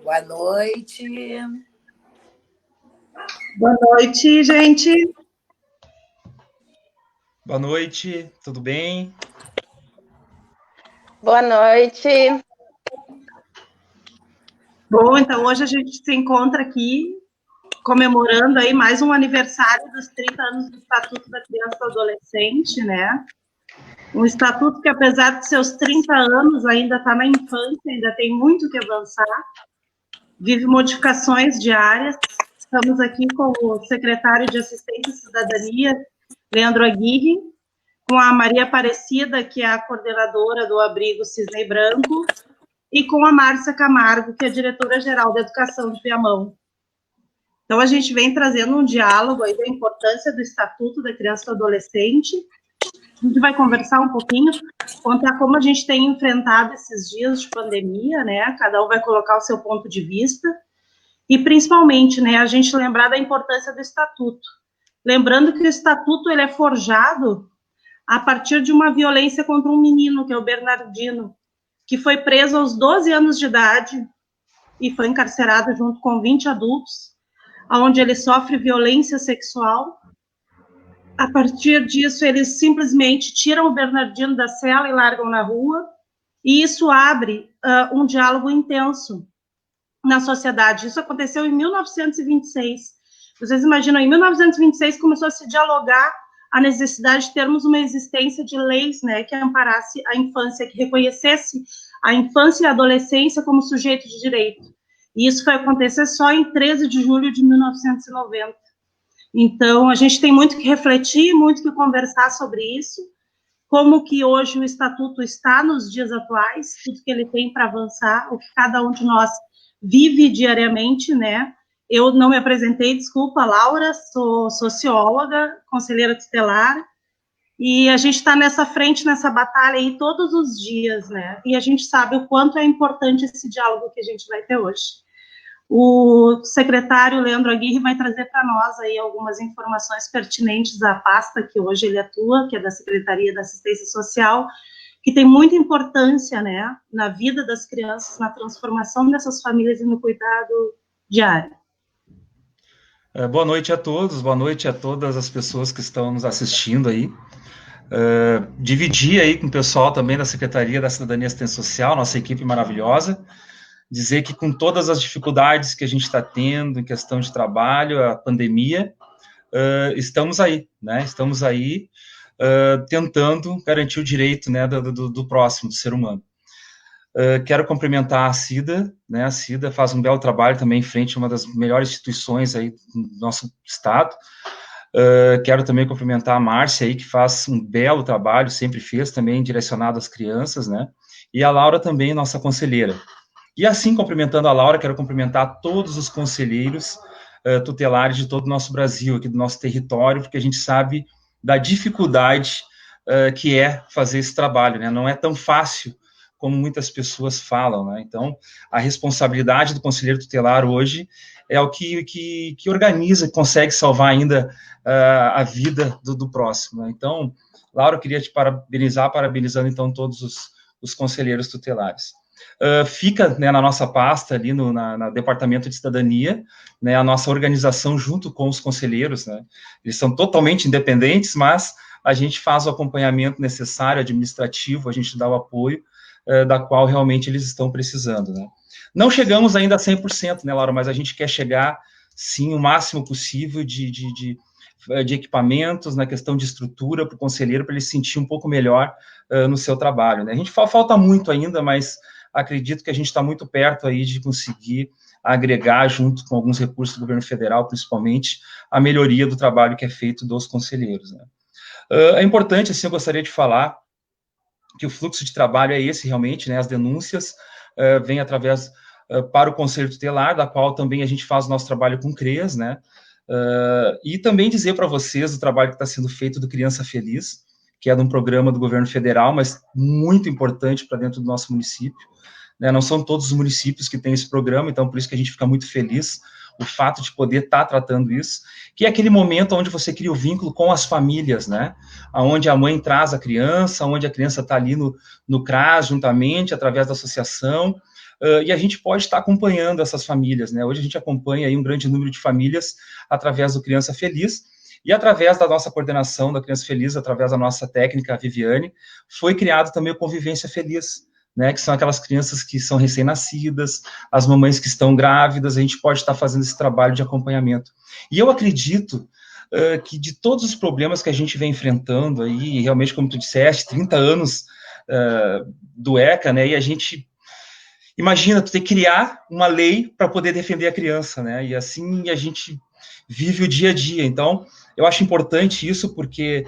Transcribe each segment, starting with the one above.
Boa noite. Boa noite, gente. Boa noite, tudo bem? Boa noite. Bom, então hoje a gente se encontra aqui comemorando aí mais um aniversário dos 30 anos do Estatuto da Criança e do Adolescente, né? Um estatuto que, apesar de seus 30 anos, ainda está na infância, ainda tem muito que avançar, vive modificações diárias. Estamos aqui com o secretário de Assistência e Cidadania, Leandro Aguirre, com a Maria Aparecida, que é a coordenadora do Abrigo Cisne Branco, e com a Márcia Camargo, que é diretora-geral da Educação de Viamão. Então, a gente vem trazendo um diálogo aí da importância do Estatuto da Criança e do Adolescente. A gente vai conversar um pouquinho, contar como a gente tem enfrentado esses dias de pandemia, né? Cada um vai colocar o seu ponto de vista. E, principalmente, né, a gente lembrar da importância do Estatuto. Lembrando que o Estatuto ele é forjado a partir de uma violência contra um menino, que é o Bernardino, que foi preso aos 12 anos de idade e foi encarcerado junto com 20 adultos, onde ele sofre violência sexual. A partir disso, eles simplesmente tiram o Bernardino da cela e largam na rua, e isso abre um diálogo intenso na sociedade. Isso aconteceu em 1926. Vocês imaginam, em 1926 começou a se dialogar a necessidade de termos uma existência de leis, né, que amparasse a infância, que reconhecesse a infância e a adolescência como sujeito de direito. E isso vai acontecer só em 13 de julho de 1990. Então, a gente tem muito que refletir, muito que conversar sobre isso, como que hoje o Estatuto está nos dias atuais, tudo que ele tem para avançar, o que cada um de nós vive diariamente, né? Eu não me apresentei, desculpa, Laura, sou socióloga, conselheira tutelar, e a gente está nessa frente, nessa batalha aí todos os dias, né? E a gente sabe o quanto é importante esse diálogo que a gente vai ter hoje. O secretário Leandro Aguirre vai trazer para nós aí algumas informações pertinentes à pasta que hoje ele atua, que é da Secretaria da Assistência Social, que tem muita importância, né, na vida das crianças, na transformação dessas famílias e no cuidado diário. Boa noite a todos, boa noite a todas as pessoas que estão nos assistindo aí. Dividir aí com o pessoal também da Secretaria da Cidadania e Assistência Social, nossa equipe maravilhosa, dizer que com todas as dificuldades que a gente está tendo em questão de trabalho, a pandemia, estamos aí, né? Estamos aí tentando garantir o direito, né, do próximo, do ser humano. Quero cumprimentar a Cida, né? A Cida faz um belo trabalho também em frente a uma das melhores instituições aí do nosso estado. Quero também cumprimentar a Márcia aí, que faz um belo trabalho, sempre fez também, direcionado às crianças, né? E a Laura também, nossa conselheira. E assim, cumprimentando a Laura, quero cumprimentar todos os conselheiros tutelares de todo o nosso Brasil, aqui do nosso território, porque a gente sabe da dificuldade que é fazer esse trabalho, né? Não é tão fácil como muitas pessoas falam, né? Então, a responsabilidade do conselheiro tutelar hoje é o que organiza, consegue salvar ainda a vida do próximo, né? Então, Laura, eu queria te parabenizando, então, todos os conselheiros tutelares. Fica, né, na nossa pasta, ali no Departamento de Cidadania, né, a nossa organização junto com os conselheiros, né? Eles são totalmente independentes, mas a gente faz o acompanhamento necessário, administrativo, a gente dá o apoio, da qual realmente eles estão precisando, né? Não chegamos ainda a 100%, né, Laura, mas a gente quer chegar, sim, o máximo possível de equipamentos, na questão de estrutura para o conselheiro, para ele se sentir um pouco melhor no seu trabalho, né? A gente falta muito ainda, mas acredito que a gente está muito perto aí de conseguir agregar, junto com alguns recursos do governo federal, principalmente, a melhoria do trabalho que é feito dos conselheiros, né? É importante, assim, eu gostaria de falar que o fluxo de trabalho é esse realmente, né? As denúncias vêm através para o Conselho Tutelar, da qual também a gente faz o nosso trabalho com CREAS, né? E também dizer para vocês o trabalho que está sendo feito do Criança Feliz, que é de um programa do governo federal, mas muito importante para dentro do nosso município, né? Não são todos os municípios que têm esse programa, então por isso que a gente fica muito feliz o fato de poder estar tratando isso, que é aquele momento onde você cria o vínculo com as famílias, né? Onde a mãe traz a criança, onde a criança está ali no CRAS juntamente, através da associação, e a gente pode estar acompanhando essas famílias, né? Hoje a gente acompanha aí um grande número de famílias através do Criança Feliz, e através da nossa coordenação da Criança Feliz, através da nossa técnica, a Viviane, foi criado também o Convivência Feliz, né, que são aquelas crianças que são recém-nascidas, as mamães que estão grávidas, a gente pode estar fazendo esse trabalho de acompanhamento. E eu acredito que de todos os problemas que a gente vem enfrentando aí, realmente, como tu disseste, 30 anos do ECA, né, e a gente... Imagina, tu ter que criar uma lei para poder defender a criança, né? E assim a gente vive o dia a dia. Então, eu acho importante isso, porque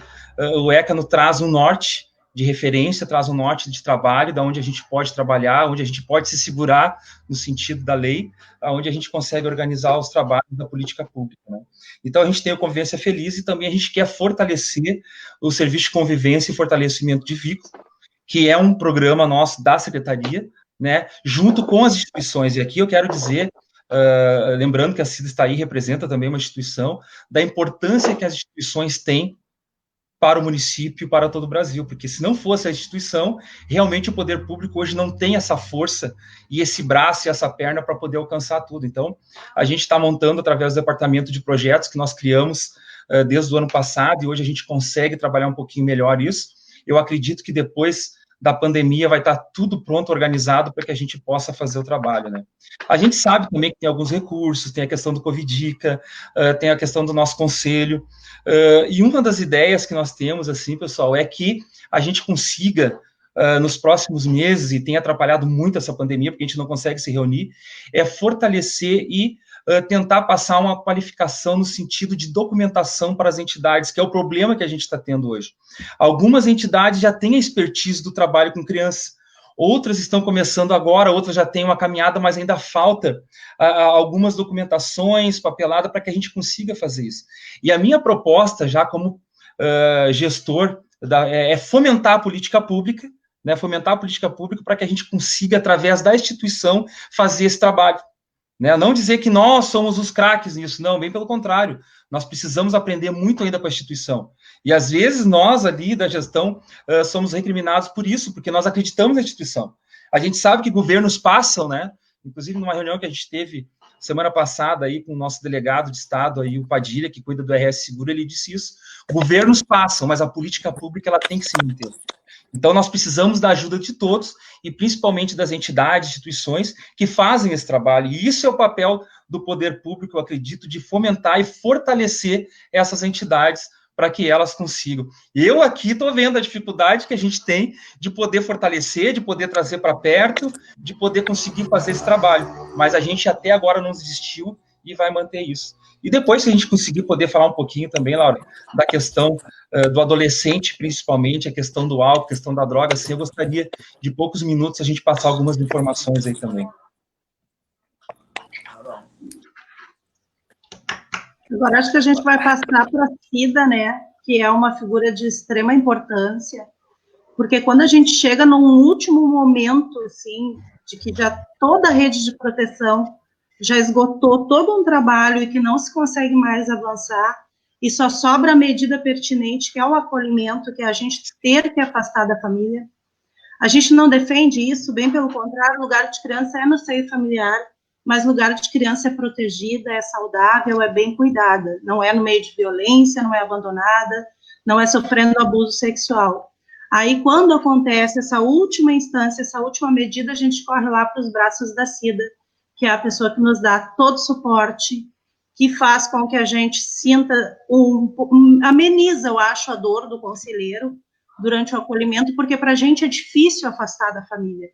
o ECA nos traz um norte de referência, traz um norte de trabalho, da onde a gente pode trabalhar, onde a gente pode se segurar no sentido da lei, onde a gente consegue organizar os trabalhos da política pública, né? Então, a gente tem o Convivência Feliz e também a gente quer fortalecer o serviço de convivência e fortalecimento de vínculo, que é um programa nosso da Secretaria, né, junto com as instituições. E aqui eu quero dizer, lembrando que a CIDA está aí, representa também uma instituição, da importância que as instituições têm para o município, para todo o Brasil, porque se não fosse a instituição, realmente o poder público hoje não tem essa força e esse braço e essa perna para poder alcançar tudo. Então, a gente está montando, através do departamento de projetos que nós criamos desde o ano passado, e hoje a gente consegue trabalhar um pouquinho melhor isso. Eu acredito que depois da pandemia vai estar tudo pronto, organizado, para que a gente possa fazer o trabalho, né? A gente sabe também que tem alguns recursos, tem a questão do Covidica, tem a questão do nosso conselho, e uma das ideias que nós temos, assim, pessoal, é que a gente consiga, nos próximos meses, e tem atrapalhado muito essa pandemia, porque a gente não consegue se reunir, é fortalecer e tentar passar uma qualificação no sentido de documentação para as entidades, que é o problema que a gente está tendo hoje. Algumas entidades já têm a expertise do trabalho com crianças, outras estão começando agora, outras já têm uma caminhada, mas ainda falta algumas documentações, papelada, para que a gente consiga fazer isso. E a minha proposta, já como gestor, é fomentar a política pública, né, fomentar a política pública para que a gente consiga, através da instituição, fazer esse trabalho. Né? Não dizer que nós somos os craques nisso, não, bem pelo contrário. Nós precisamos aprender muito ainda com a instituição. E, às vezes, nós ali da gestão somos recriminados por isso, porque nós acreditamos na instituição. A gente sabe que governos passam, né? Inclusive, numa reunião que a gente teve semana passada aí com o nosso delegado de Estado, aí, o Padilha, que cuida do RS Seguro, ele disse isso. Governos passam, mas a política pública ela tem que se manter. Então, nós precisamos da ajuda de todos, e principalmente das entidades, instituições que fazem esse trabalho. E isso é o papel do poder público, eu acredito, de fomentar e fortalecer essas entidades para que elas consigam. Eu aqui estou vendo a dificuldade que a gente tem de poder fortalecer, de poder trazer para perto, de poder conseguir fazer esse trabalho. Mas a gente até agora não desistiu e vai manter isso. E depois, se a gente conseguir poder falar um pouquinho também, Laura, da questão do adolescente, principalmente, a questão do álcool, a questão da droga, assim, eu gostaria de poucos minutos a gente passar algumas informações aí também. Agora, acho que a gente vai passar para a Cida, né, que é uma figura de extrema importância, porque quando a gente chega num último momento, assim, de que já toda a rede de proteção já esgotou todo um trabalho e que não se consegue mais avançar, e só sobra a medida pertinente, que é o acolhimento, que é a gente ter que afastar da família. A gente não defende isso, bem pelo contrário, lugar de criança é no seio familiar, mas lugar de criança é protegida, é saudável, é bem cuidada, não é no meio de violência, não é abandonada, não é sofrendo abuso sexual. Aí, quando acontece essa última instância, essa última medida, a gente corre lá para os braços da Cida, que é a pessoa que nos dá todo o suporte, que faz com que a gente sinta, ameniza, eu acho, a dor do conselheiro durante o acolhimento, porque para a gente é difícil afastar da família.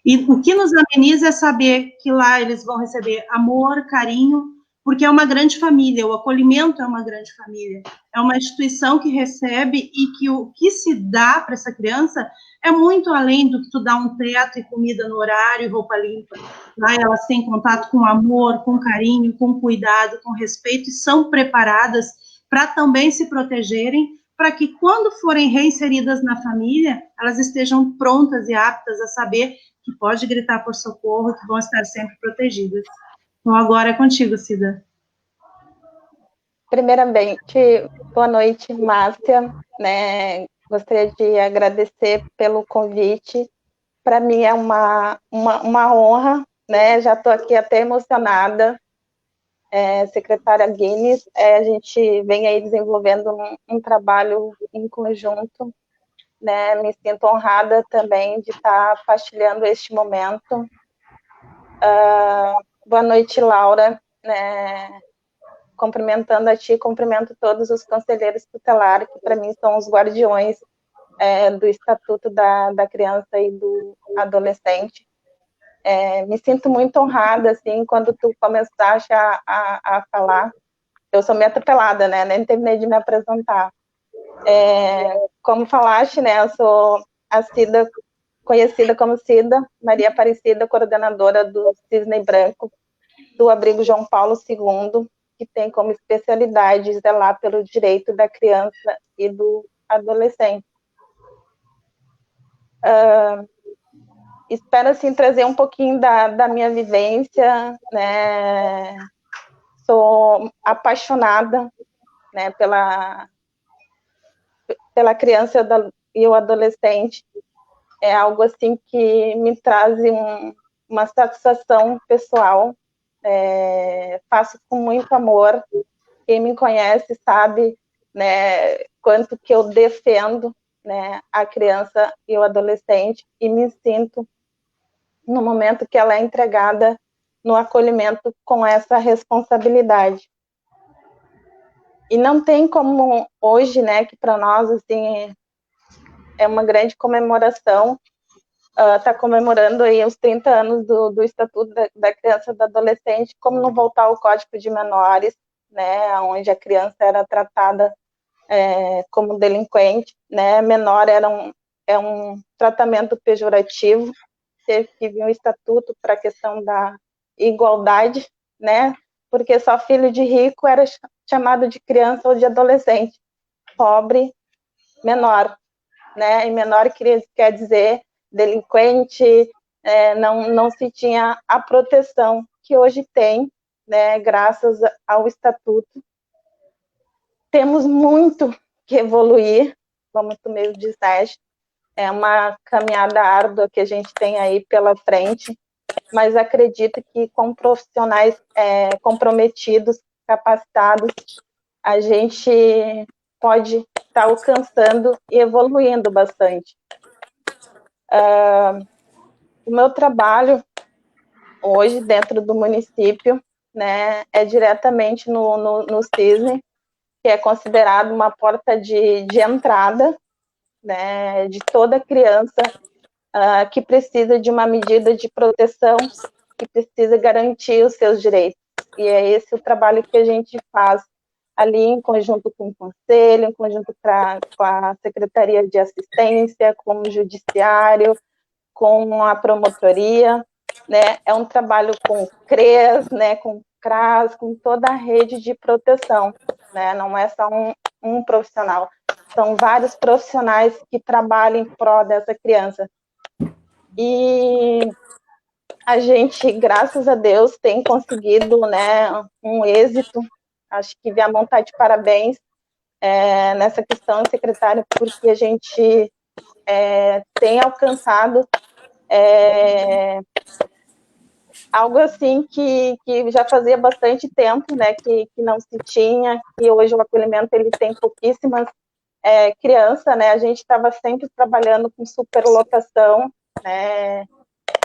E o que nos ameniza é saber que lá eles vão receber amor, carinho, porque é uma grande família, o acolhimento é uma grande família, é uma instituição que recebe e que o que se dá para essa criança é muito além do que tu dá um teto e comida no horário e roupa limpa. Lá elas têm contato com amor, com carinho, com cuidado, com respeito, e são preparadas para também se protegerem, para que quando forem reinseridas na família, elas estejam prontas e aptas a saber que pode gritar por socorro e que vão estar sempre protegidas. Então, agora é contigo, Cida. Primeiramente, boa noite, Márcia, né? Gostaria de agradecer pelo convite. Para mim é uma honra, né? Já estou aqui até emocionada. Secretária Guinness, a gente vem aí desenvolvendo um trabalho em conjunto, né? Me sinto honrada também de estar partilhando este momento. Boa noite, Laura, né? Cumprimentando a ti, cumprimento todos os conselheiros tutelares, que para mim são os guardiões do Estatuto da Criança e do Adolescente. Me sinto muito honrada, assim, quando tu começaste a falar. Eu sou meio atropelada, né? Nem terminei de me apresentar. Como falaste, né? Eu sou a Cida, conhecida como Cida Maria Aparecida, coordenadora do Cisne Branco, do Abrigo João Paulo II, que tem como especialidade zelar pelo direito da criança e do adolescente. Espero, assim, trazer um pouquinho da minha vivência, né? Sou apaixonada, né, pela criança e o adolescente. É algo, assim, que me traz uma satisfação pessoal. Faço com muito amor. Quem me conhece sabe, né, quanto que eu defendo, né, a criança e o adolescente, e me sinto no momento que ela é entregada no acolhimento com essa responsabilidade. E não tem como hoje, né, que para nós, assim, é uma grande comemoração, tá comemorando aí os 30 anos do Estatuto da Criança e do Adolescente, como não voltar ao Código de Menores, né, onde a criança era tratada como delinquente, né, menor é um tratamento pejorativo. Teve que vir um estatuto para a questão da igualdade, né? Porque só filho de rico era chamado de criança ou de adolescente, pobre, menor, né? E menor quer dizer delinquente, não se tinha a proteção que hoje tem, né? Graças ao estatuto. Temos muito que evoluir, como tu mesmo disseste. É uma caminhada árdua que a gente tem aí pela frente, mas acredito que com profissionais comprometidos, capacitados, a gente pode estar alcançando e evoluindo bastante. O meu trabalho hoje dentro do município, né, é diretamente no Cisne, que é considerado uma porta de entrada, né, de toda criança que precisa de uma medida de proteção, que precisa garantir os seus direitos. E é esse o trabalho que a gente faz ali em conjunto com o Conselho, em conjunto com a Secretaria de Assistência, com o Judiciário, com a Promotoria, né? É um trabalho com o CRES, né? Com o CRAS, com toda a rede de proteção, né? Não é só um profissional, são vários profissionais que trabalham em prol dessa criança. E a gente, graças a Deus, tem conseguido, né, um êxito. Acho que Viamão está de parabéns nessa questão, secretária, porque a gente tem alcançado algo assim que já fazia bastante tempo, né, que não se tinha, que hoje o acolhimento ele tem pouquíssimas crianças, né, a gente estava sempre trabalhando com superlotação, né,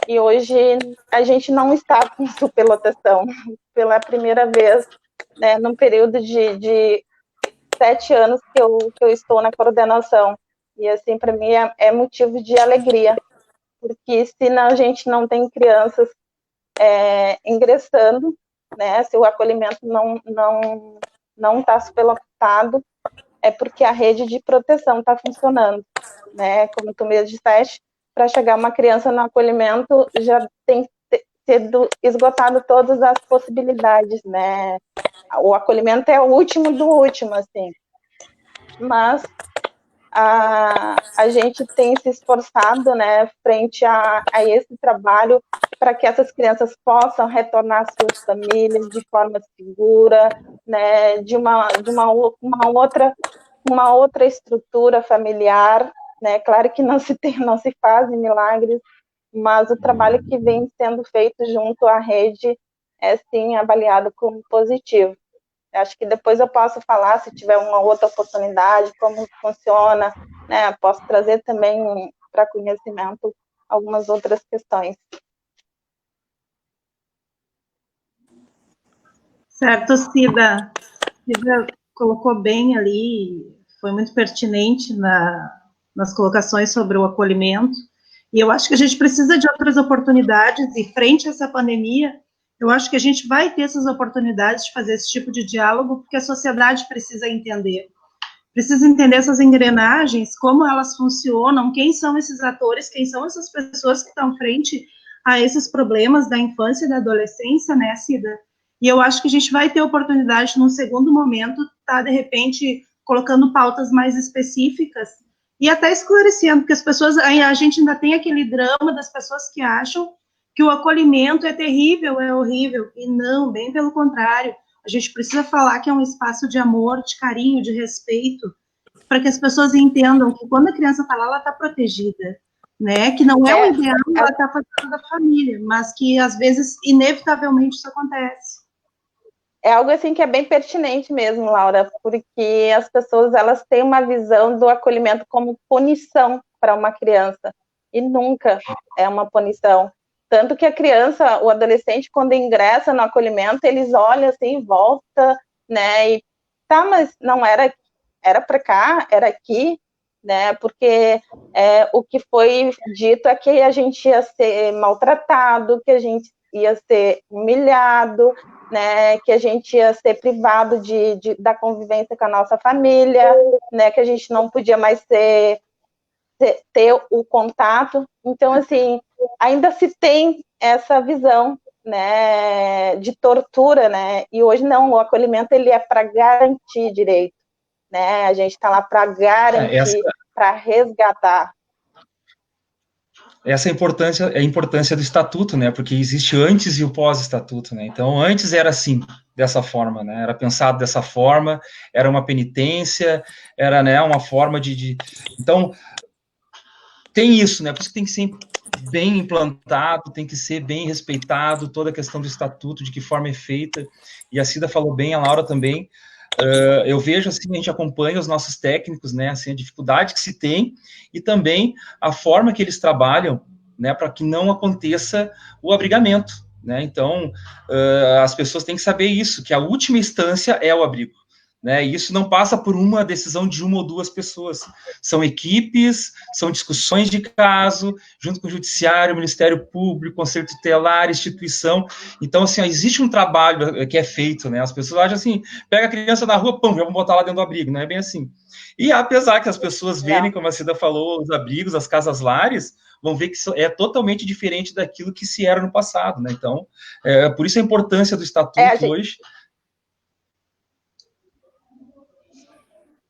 e hoje a gente não está com superlotação pela primeira vez, né, num período de 7 anos que eu estou na coordenação. E, assim, para mim é motivo de alegria, porque se a gente não tem crianças ingressando, né, se o acolhimento não está superlotado, é porque a rede de proteção está funcionando, né, como tu mesmo disseste, para chegar uma criança no acolhimento, já tem sido esgotado todas as possibilidades, né? O acolhimento é o último do último, assim. Mas a gente tem se esforçado, né, frente a esse trabalho, para que essas crianças possam retornar às suas famílias de forma segura, né, de uma outra estrutura familiar, né? Claro que não se fazem milagres, mas o trabalho que vem sendo feito junto à rede é sim avaliado como positivo. Acho que depois eu posso falar, se tiver uma outra oportunidade, como funciona, né? Posso trazer também para conhecimento algumas outras questões. Certo, Cida. Cida colocou bem ali, foi muito pertinente nas colocações sobre o acolhimento. E eu acho que a gente precisa de outras oportunidades, e frente a essa pandemia, eu acho que a gente vai ter essas oportunidades de fazer esse tipo de diálogo, porque a sociedade precisa entender. Precisa entender essas engrenagens, como elas funcionam, quem são esses atores, quem são essas pessoas que estão frente a esses problemas da infância e da adolescência, né, Cida? E eu acho que a gente vai ter oportunidade, num segundo momento, tá, de repente, colocando pautas mais específicas e até esclarecendo, porque as pessoas, a gente ainda tem aquele drama das pessoas que acham que o acolhimento é terrível, é horrível, e não, bem pelo contrário. A gente precisa falar que é um espaço de amor, de carinho, de respeito, para que as pessoas entendam que quando a criança está lá, ela está protegida, né? Que não é o ideal ela estar afastada da família, mas que às vezes, inevitavelmente, isso acontece. É algo assim que é bem pertinente mesmo, Laura, porque as pessoas elas têm uma visão do acolhimento como punição para uma criança, e nunca é uma punição. Tanto que a criança, o adolescente, quando ingressa no acolhimento, eles olham assim, volta, né? E tá, mas não era para cá, era aqui, né? Porque o que foi dito é que a gente ia ser maltratado, que a gente ia ser humilhado, né, que a gente ia ser privado da convivência com a nossa família, né, que a gente não podia mais ter o contato. Então, assim, ainda se tem essa visão, né, de tortura, né, e hoje não, o acolhimento ele é para garantir direito, né, a gente está lá para garantir, para resgatar. Essa é a importância do estatuto, né? Porque existe antes e o pós-estatuto, né? Então, antes era assim, dessa forma, né? Era pensado dessa forma, era uma penitência, era, né, uma forma de... Então, tem isso, né? Por isso que tem que ser bem implantado, tem que ser bem respeitado, toda a questão do estatuto, de que forma é feita. E a Cida falou bem, a Laura também. Eu vejo, assim, a gente acompanha os nossos técnicos, né, assim, a dificuldade que se tem e também a forma que eles trabalham, né, para que não aconteça o abrigamento, né, então as pessoas têm que saber isso, que a última instância é o abrigo, né, e isso não passa por uma decisão de uma ou duas pessoas, são equipes, são discussões de caso, junto com o Judiciário, Ministério Público, Conselho Tutelar, instituição. Então, assim, ó, existe um trabalho que é feito, né, as pessoas acham assim, pega a criança na rua, pum, já vamos botar lá dentro do abrigo, não é bem assim. E apesar que as pessoas verem, como a Cida falou, os abrigos, as casas-lares, vão ver que isso é totalmente diferente daquilo que se era no passado, né, então, por isso a importância do estatuto hoje,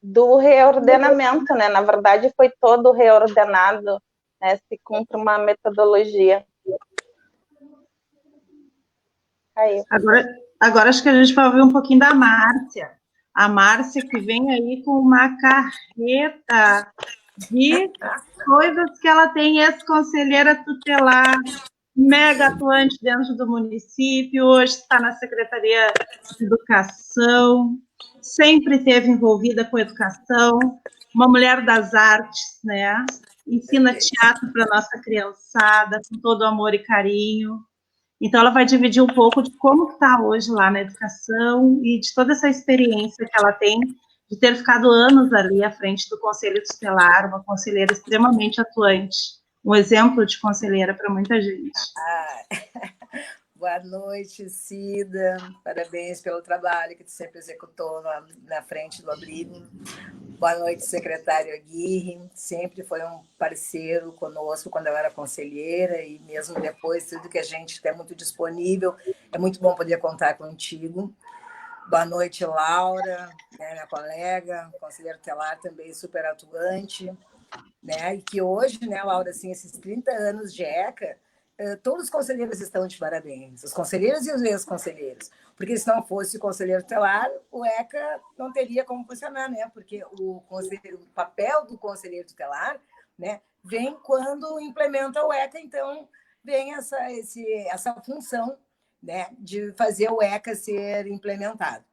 do reordenamento, né? Na verdade, foi todo reordenado, né? Se cumpre uma metodologia. Caiu. Agora acho que a gente vai ouvir um pouquinho da Márcia. A Márcia que vem aí com uma carreta de coisas que ela tem, ex-conselheira tutelar, mega atuante dentro do município, hoje está na Secretaria de Educação, sempre esteve envolvida com educação, uma mulher das artes, né? Ensina teatro para nossa criançada, com todo amor e carinho. Então, ela vai dividir um pouco de como está hoje lá na educação e de toda essa experiência que ela tem de ter ficado anos ali à frente do Conselho Tutelar, uma conselheira extremamente atuante, um exemplo de conselheira para muita gente. Boa noite, Cida. Parabéns pelo trabalho que tu sempre executou na frente do abrigo. Boa noite, secretário Aguirre. Sempre foi um parceiro conosco quando eu era conselheira e mesmo depois, tudo que a gente tem muito disponível. É muito bom poder contar contigo. Boa noite, Laura, né, minha colega, conselheiro tutelar também super atuante, né? E que hoje, né, Laura, assim, esses 30 anos de ECA, todos os conselheiros estão de parabéns, os conselheiros e os ex-conselheiros, porque se não fosse o conselheiro tutelar, o ECA não teria como funcionar, né? Porque o papel do conselheiro tutelar, né, vem quando implementa o ECA, então vem essa função, né, de fazer o ECA ser implementado.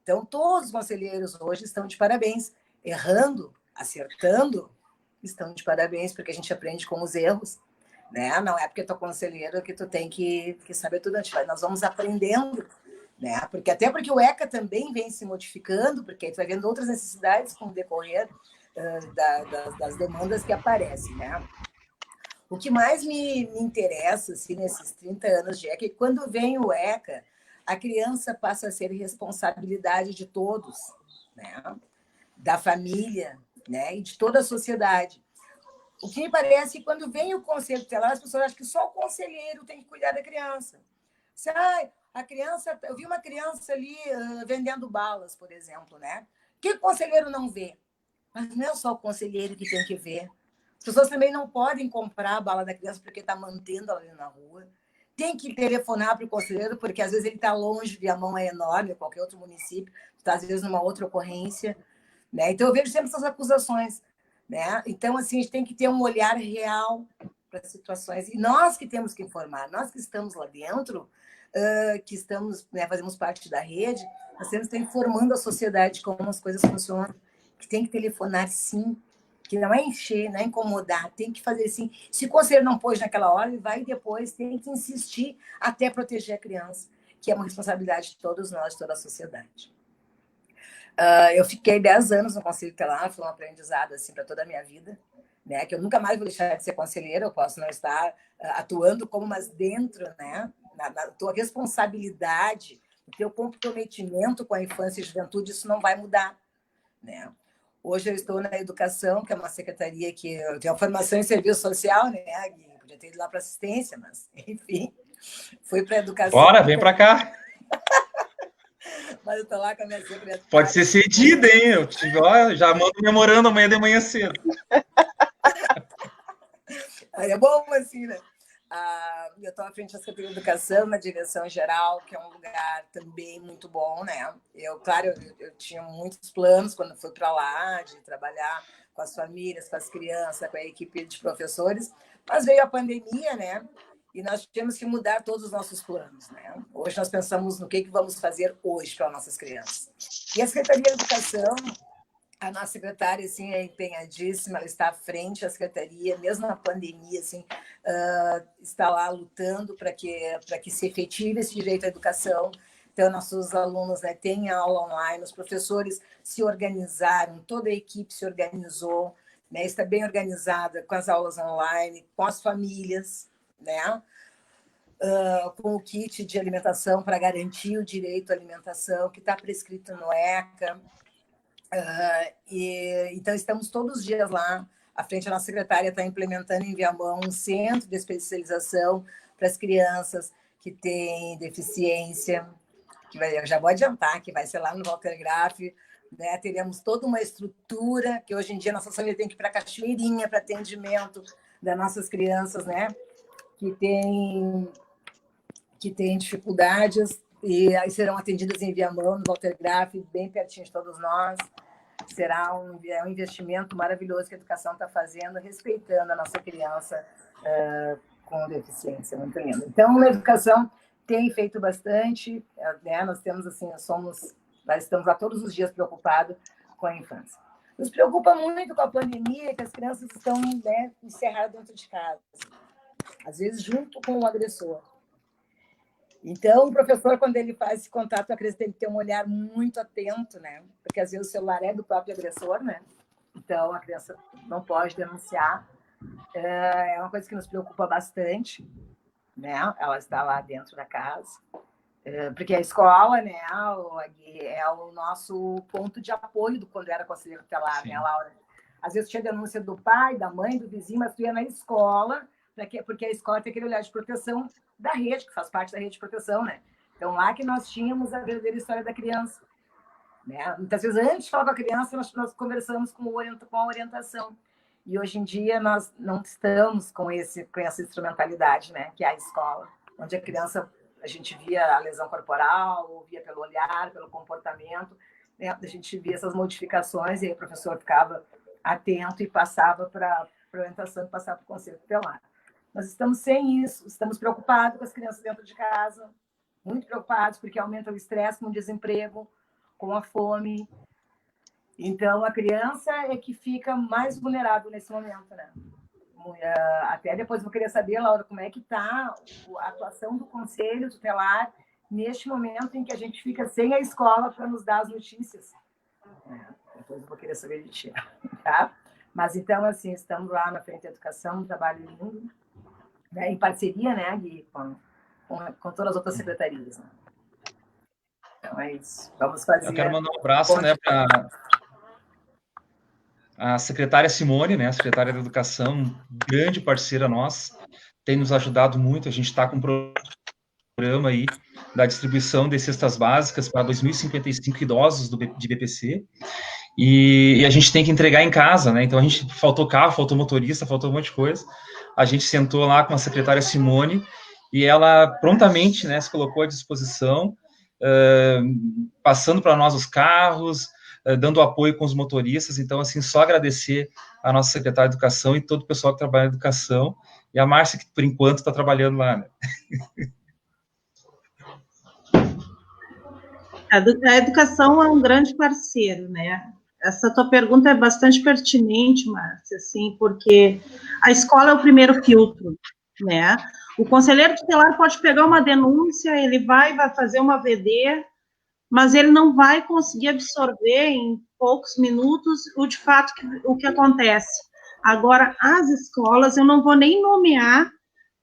Então, todos os conselheiros hoje estão de parabéns, errando, acertando, estão de parabéns, porque a gente aprende com os erros, né? Não é porque tu é conselheiro que tu tem que saber tudo antes, nós vamos aprendendo, né? Até porque o ECA também vem se modificando, porque aí tu vai vendo outras necessidades com o decorrer das demandas que aparecem, né? O que mais me interessa assim, nesses 30 anos de ECA é que quando vem o ECA, a criança passa a ser responsabilidade de todos, né? Da família, né? E de toda a sociedade. O que me parece é que quando vem o conselho tutelar, as pessoas acham que só o conselheiro tem que cuidar da criança. A criança, eu vi uma criança ali vendendo balas, por exemplo, né? O que o conselheiro não vê? Mas não é só o conselheiro que tem que ver. As pessoas também não podem comprar a bala da criança porque está mantendo ela ali na rua. Tem que telefonar para o conselheiro, porque às vezes ele está longe e a mão é enorme, qualquer outro município, está às vezes numa outra ocorrência, né? Então eu vejo sempre essas acusações, né? Então assim, a gente tem que ter um olhar real para as situações, e nós que temos que informar, nós que estamos lá dentro, que estamos, né, fazemos parte da rede, nós temos que estar informando a sociedade como as coisas funcionam, que tem que telefonar sim, que não é encher, não é incomodar, tem que fazer sim. Se o conselheiro não pôs naquela hora, ele vai depois, tem que insistir até proteger a criança, que é uma responsabilidade de todos nós, de toda a sociedade. Eu fiquei 10 anos no Conselho Tutelar, foi um aprendizado assim, para toda a minha vida, né? Que eu nunca mais vou deixar de ser conselheira, eu posso não estar atuando como, mas dentro, né? Na tua responsabilidade, no teu comprometimento com a infância e juventude, isso não vai mudar, né? Hoje eu estou na educação, que é uma secretaria que eu tenho formação em serviço social, né? Podia ter ido lá para assistência, mas, enfim, fui para a educação. Bora, vem para cá. Mas eu estou lá com a minha secretária. Pode ser cedida, hein? Já mando memorando amanhã de manhã cedo. É bom assim, né? Eu estou à frente da Secretaria de Educação, na direção geral, que é um lugar também muito bom, né? Claro, eu tinha muitos planos quando fui para lá, de trabalhar com as famílias, com as crianças, com a equipe de professores, mas veio a pandemia, né? E nós tivemos que mudar todos os nossos planos, né? Hoje nós pensamos no que vamos fazer hoje para nossas crianças. E a Secretaria de Educação, a nossa secretária assim, é empenhadíssima, ela está à frente da secretaria, mesmo na pandemia, assim, está lá lutando para que se efetive esse direito à educação. Então, nossos alunos, né, têm aula online, os professores se organizaram, toda a equipe se organizou, né, está bem organizada com as aulas online, com as famílias, né, com o kit de alimentação para garantir o direito à alimentação, que está prescrito no ECA. Então, estamos todos os dias lá. À frente, a nossa secretária está implementando em Viamão um centro de especialização para as crianças que têm deficiência, eu já vou adiantar, que vai ser lá no Walter Graff, né? Teremos toda uma estrutura, que hoje em dia a nossa família tem que ir para Cachoeirinha para atendimento das nossas crianças, né? Que têm dificuldades, e aí serão atendidas em Viamão, no Walter Graff, bem pertinho de todos nós. Será um investimento maravilhoso que a educação está fazendo, respeitando a nossa criança com deficiência, muito lindo. Então, a educação tem feito bastante, né? Nós temos assim, nós estamos lá todos os dias preocupados com a infância. Nos preocupa muito com a pandemia, que as crianças estão, né, encerradas dentro de casa, às vezes junto com o agressor. Então, o professor, quando ele faz esse contato, eu acredito que tem que ter um olhar muito atento, né? Porque às vezes o celular é do próprio agressor, né? Então, a criança não pode denunciar. É uma coisa que nos preocupa bastante, né? Ela está lá dentro da casa. Porque a escola, né, é o nosso ponto de apoio quando era conselheiro tutelar, né, Laura? Às vezes tinha denúncia do pai, da mãe, do vizinho, mas tu ia na escola, porque a escola tem aquele olhar de proteção da rede, que faz parte da rede de proteção, né? Então, lá que nós tínhamos a verdadeira história da criança, né? Muitas vezes, antes de falar com a criança, nós conversamos com a orientação. E hoje em dia, nós não estamos com essa instrumentalidade, né? Que é a escola, onde a criança, a gente via a lesão corporal, ou via pelo olhar, pelo comportamento, né? A gente via essas modificações, e aí o professor ficava atento e passava para para orientação e passar para o Conselho Tutelar. Nós estamos sem isso, estamos preocupados com as crianças dentro de casa, muito preocupados, porque aumenta o estresse com o desemprego, com a fome. Então, a criança é que fica mais vulnerável nesse momento, né? Até depois vou querer saber, Laura, como é que está a atuação do Conselho Tutelar neste momento em que a gente fica sem a escola para nos dar as notícias. Depois eu vou querer saber de ti, tá? Mas, então, assim, estamos lá na Frente da Educação, um trabalho lindo, né? Em parceria, né, Gui, com todas as outras secretarias, né? Então, é isso. Vamos fazer... Eu quero mandar um abraço, né, para a secretária Simone, né, a secretária da Educação, grande parceira nossa, tem nos ajudado muito. A gente está com um programa aí da distribuição de cestas básicas para 2.055 idosos de BPC, e a gente tem que entregar em casa, né? Então a gente faltou carro, faltou motorista, faltou um monte de coisa. A gente sentou lá com a secretária Simone e ela prontamente, né, se colocou à disposição, passando para nós os carros, dando apoio com os motoristas. Então, assim, só agradecer a nossa secretária de Educação e todo o pessoal que trabalha na educação, e a Márcia, que por enquanto está trabalhando lá, né? A educação é um grande parceiro, né? Essa tua pergunta é bastante pertinente, Márcia, assim, porque a escola é o primeiro filtro, né? O conselheiro tutelar pode pegar uma denúncia, ele vai fazer uma VD, mas ele não vai conseguir absorver em poucos minutos de fato o que acontece. Agora, as escolas, eu não vou nem nomear,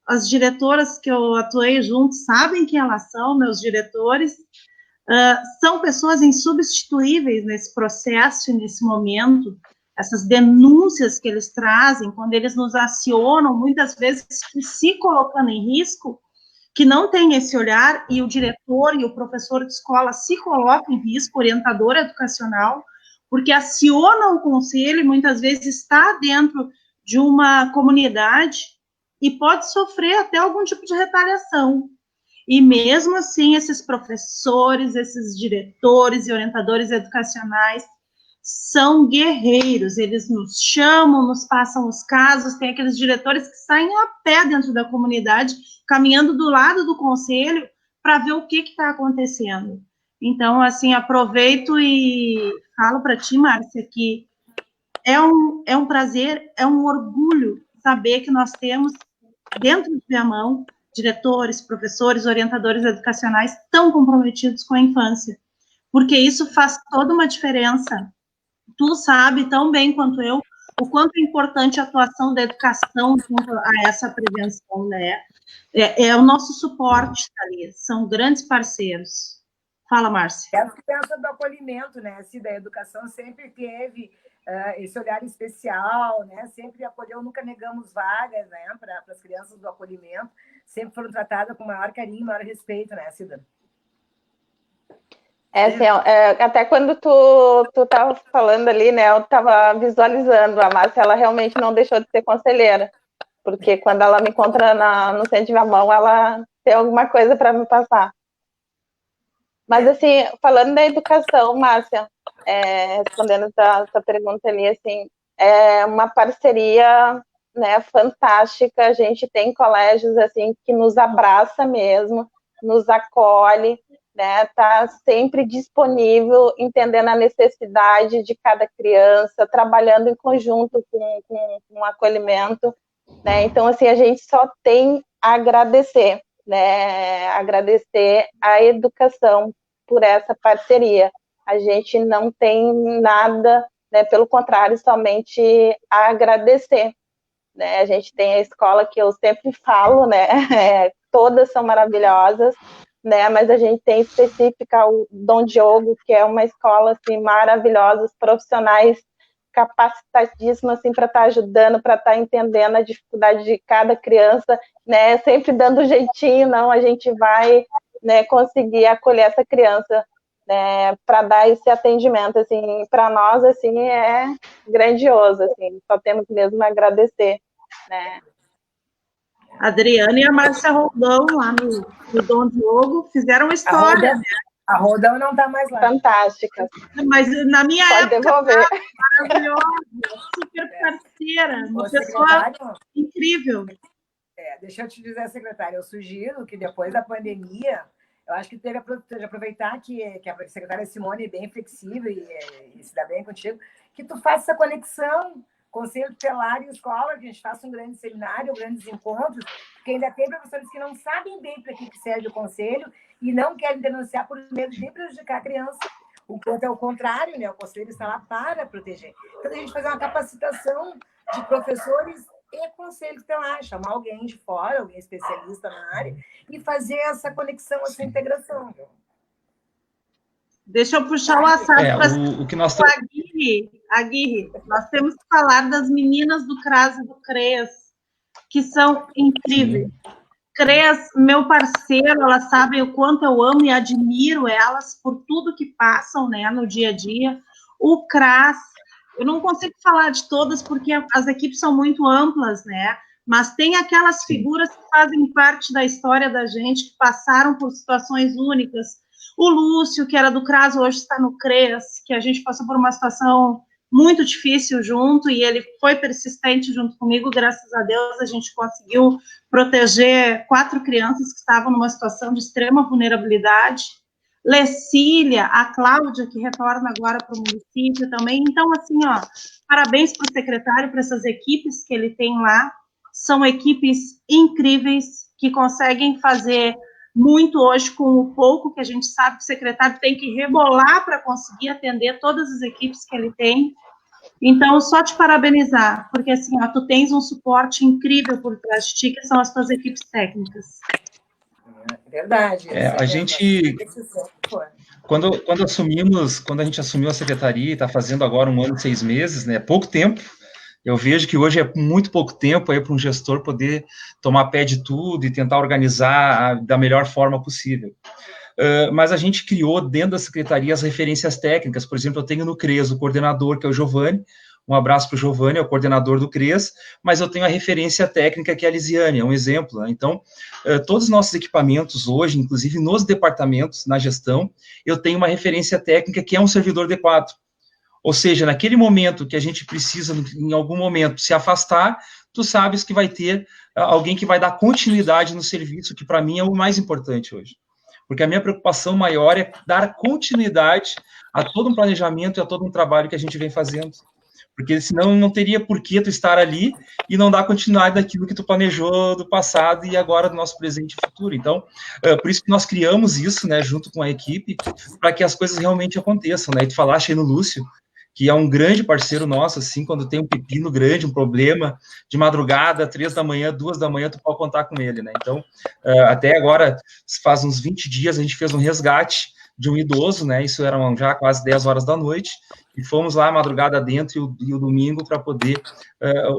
as diretoras que eu atuei junto sabem quem elas são, meus diretores, são pessoas insubstituíveis nesse processo e nesse momento. Essas denúncias que eles trazem, quando eles nos acionam, muitas vezes se colocando em risco, que não tem esse olhar, e o diretor e o professor de escola se colocam em risco, orientador educacional, porque aciona o conselho e muitas vezes está dentro de uma comunidade e pode sofrer até algum tipo de retaliação. E mesmo assim, esses professores, esses diretores e orientadores educacionais são guerreiros, eles nos chamam, nos passam os casos. Tem aqueles diretores que saem a pé dentro da comunidade, caminhando do lado do conselho para ver o que está acontecendo. Então, assim, aproveito e falo para ti, Márcia, que é um prazer, é um orgulho saber que nós temos dentro de Viamão diretores, professores, orientadores educacionais tão comprometidos com a infância, porque isso faz toda uma diferença. Tu sabe tão bem quanto eu o quanto é importante a atuação da educação junto a essa prevenção, né? É o nosso suporte ali, são grandes parceiros. Fala, Márcia. É a criança do acolhimento, né? Assim, da educação sempre teve esse olhar especial, né? Sempre acolheu, nunca negamos vagas, né? Para as crianças do acolhimento, sempre foram tratadas com maior carinho, maior respeito, né, Cida? Assim, até quando tu estava falando ali, né, eu estava visualizando a Márcia, ela realmente não deixou de ser conselheira, porque quando ela me encontra no centro de Viamão, ela tem alguma coisa para me passar. Mas, assim, falando da educação, Márcia, respondendo a sua pergunta ali, assim, é uma parceria, né, fantástica. A gente tem colégios, assim, que nos abraça mesmo, nos acolhe, né, tá sempre disponível, entendendo a necessidade de cada criança, trabalhando em conjunto com o acolhimento, né? Então, assim, a gente só tem a agradecer, né? Agradecer a educação por essa parceria. A gente não tem nada, né? Pelo contrário, somente a agradecer, né? A gente tem a escola que eu sempre falo, né? Todas são maravilhosas, né? Mas a gente tem específica o Dom Diogo, que é uma escola assim maravilhosa, os profissionais capacitadíssimos assim para estar ajudando, para estar entendendo a dificuldade de cada criança, né? Sempre dando um jeitinho, não, a gente vai, né, conseguir acolher essa criança, né, para dar esse atendimento, assim, para nós assim é grandioso, assim, só temos mesmo a agradecer, né? A Adriana e a Márcia Roldão, lá no Dom Diogo, fizeram história, né? A Rodão não está mais lá. Fantásticas. Mas na minha Pode época, devolver. maravilhosa, super parceira, uma Ô, pessoa secretário, incrível. deixa eu te dizer, secretária, eu sugiro que depois da pandemia, eu acho que teve de aproveitar que a secretária Simone é bem flexível e se dá bem contigo, que tu faça essa conexão, conselho tutelar e escola, que a gente faça um grande seminário, grandes encontros, porque ainda tem professores que não sabem bem para que serve o conselho e não querem denunciar por medo de prejudicar a criança. O quanto é o contrário, né? O conselho está lá para proteger. Então, a gente fazer uma capacitação de professores e conselho tutelar, chamar alguém de fora, alguém especialista na área, e fazer essa conexão, essa integração. Deixa eu puxar o assado para o que nós estamos... Aguirre, nós temos que falar das meninas do CRAS e do CREAS, que são incríveis. Sim. CREAS, meu parceiro, elas sabem o quanto eu amo e admiro elas por tudo que passam, né, no dia a dia. O CRAS, eu não consigo falar de todas porque as equipes são muito amplas, né? Mas tem aquelas figuras que fazem parte da história da gente, que passaram por situações únicas. O Lúcio, que era do CRAS, hoje está no CREAS, que a gente passou por uma situação muito difícil junto, e ele foi persistente junto comigo, graças a Deus a gente conseguiu proteger 4 crianças que estavam numa situação de extrema vulnerabilidade. Lecília, a Cláudia, que retorna agora para o município também. Então, assim, ó, parabéns para o secretário, para essas equipes que ele tem lá. São equipes incríveis, que conseguem fazer muito hoje com o pouco que a gente sabe que o secretário tem que rebolar para conseguir atender todas as equipes que ele tem. Então, só te parabenizar, porque assim, ó, tu tens um suporte incrível por trás de ti, que são as tuas equipes técnicas. Verdade. A gente... Quando a gente assumiu a secretaria, está fazendo agora 1 ano e 6 meses, né, pouco tempo, eu vejo que hoje é muito pouco tempo aí para um gestor poder tomar pé de tudo e tentar organizar da melhor forma possível. Mas a gente criou dentro da secretaria as referências técnicas. Por exemplo, eu tenho no CREAS o coordenador, que é o Giovanni. Um abraço para o Giovanni, é o coordenador do CREAS, mas eu tenho a referência técnica, que é a Lisiane, é um exemplo, né? Então, todos os nossos equipamentos hoje, inclusive nos departamentos, na gestão, eu tenho uma referência técnica que é um servidor D4. Ou seja, naquele momento que a gente precisa, em algum momento, se afastar, tu sabes que vai ter alguém que vai dar continuidade no serviço, que para mim é o mais importante hoje. Porque a minha preocupação maior é dar continuidade a todo um planejamento e a todo um trabalho que a gente vem fazendo. Porque senão não teria por que tu estar ali e não dar continuidade daquilo que tu planejou do passado e agora do nosso presente e futuro. Então, por isso que nós criamos isso, né, junto com a equipe, para que as coisas realmente aconteçam, né? E tu falaste aí no Lúcio, que é um grande parceiro nosso, assim, quando tem um pepino grande, um problema, de madrugada, 3 da manhã, 2 da manhã, tu pode contar com ele, né? Então, até agora, faz uns 20 dias, a gente fez um resgate de um idoso, né? Isso eram já quase 10 horas da noite, e fomos lá, madrugada dentro, e o domingo, para poder